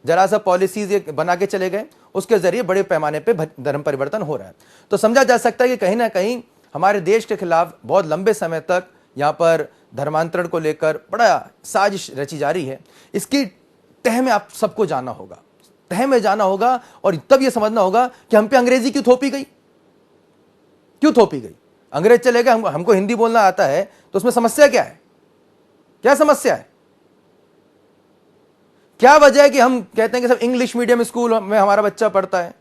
जरा सा पॉलिसीज बना के चले गए, उसके जरिए बड़े पैमाने पे धर्म परिवर्तन हो रहा है। तो समझा जा सकता है कि कहीं ना कहीं हमारे देश के खिलाफ बहुत लंबे समय तक यहाँ पर धर्मांतरण को लेकर बड़ा साजिश रची जा रही है। इसकी तह में आप सबको जाना होगा, तह में जाना होगा, और तब यह समझना होगा कि हम पे अंग्रेजी क्यों थोपी गई, क्यों थोपी गई। अंग्रेज चले गए, हमको हिंदी बोलना आता है, तो उसमें समस्या क्या है? क्या समस्या है? क्या वजह है कि हम कहते हैं कि सब इंग्लिश मीडियम स्कूल में हमारा बच्चा पढ़ता है?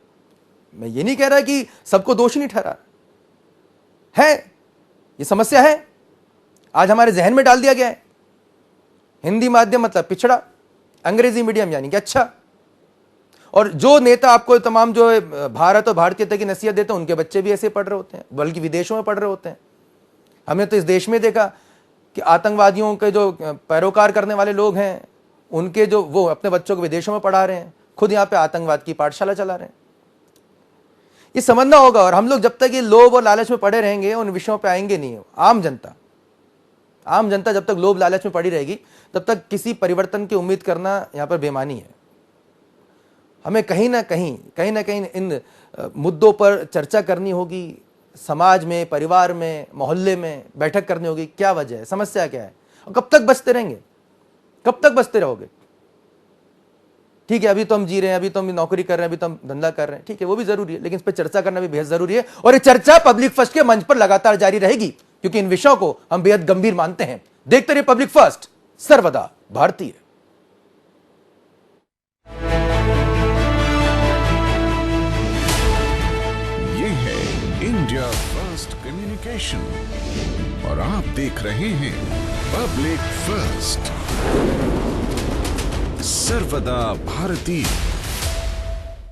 मैं ये नहीं कह रहा कि सबको दोषी नहीं ठहरा है, ये समस्या है, आज हमारे जहन में डाल दिया गया है। हिंदी माध्यम मतलब पिछड़ा, अंग्रेजी मीडियम यानी कि अच्छा। और जो नेता आपको तमाम जो भारत और भारतीयता की नसीहत देते हैं उनके बच्चे भी ऐसे पढ़ रहे होते हैं, बल्कि विदेशों में पढ़ रहे होते हैं। हमने तो इस देश में देखा कि आतंकवादियों के जो पैरोकार करने वाले लोग हैं उनके जो वो अपने बच्चों को विदेशों में पढ़ा रहे हैं, खुद यहाँ पे आतंकवाद की पाठशाला चला रहे हैं। ये समझना होगा। और हम लोग जब तक ये लोभ और लालच में पड़े रहेंगे उन विषयों पे आएंगे नहीं। आम जनता जब तक लोभ लालच में पड़ी रहेगी तब तक किसी परिवर्तन की उम्मीद करना यहाँ पर बेमानी है। हमें कहीं ना कहीं इन मुद्दों पर चर्चा करनी होगी, समाज में, परिवार में, मोहल्ले में बैठक करनी होगी। क्या वजह है, समस्या क्या है, और कब तक बचते रहेंगे, कब तक बचते रहोगे? ठीक है, अभी तो हम जी रहे हैं, अभी तो हम नौकरी कर रहे हैं, अभी तो हम धंधा कर रहे हैं, ठीक है, वो भी जरूरी है, लेकिन इस पर चर्चा करना भी बेहद जरूरी है। और ये चर्चा पब्लिक फर्स्ट के मंच पर लगातार जारी रहेगी, क्योंकि इन विषयों को हम बेहद गंभीर मानते हैं। देखते रहिए पब्लिक फर्स्ट, सर्वदा भारतीय। ये है इंडिया फर्स्ट कम्युनिकेशन और आप देख रहे हैं पब्लिक फर्स्ट, सर्वदा भारतीय।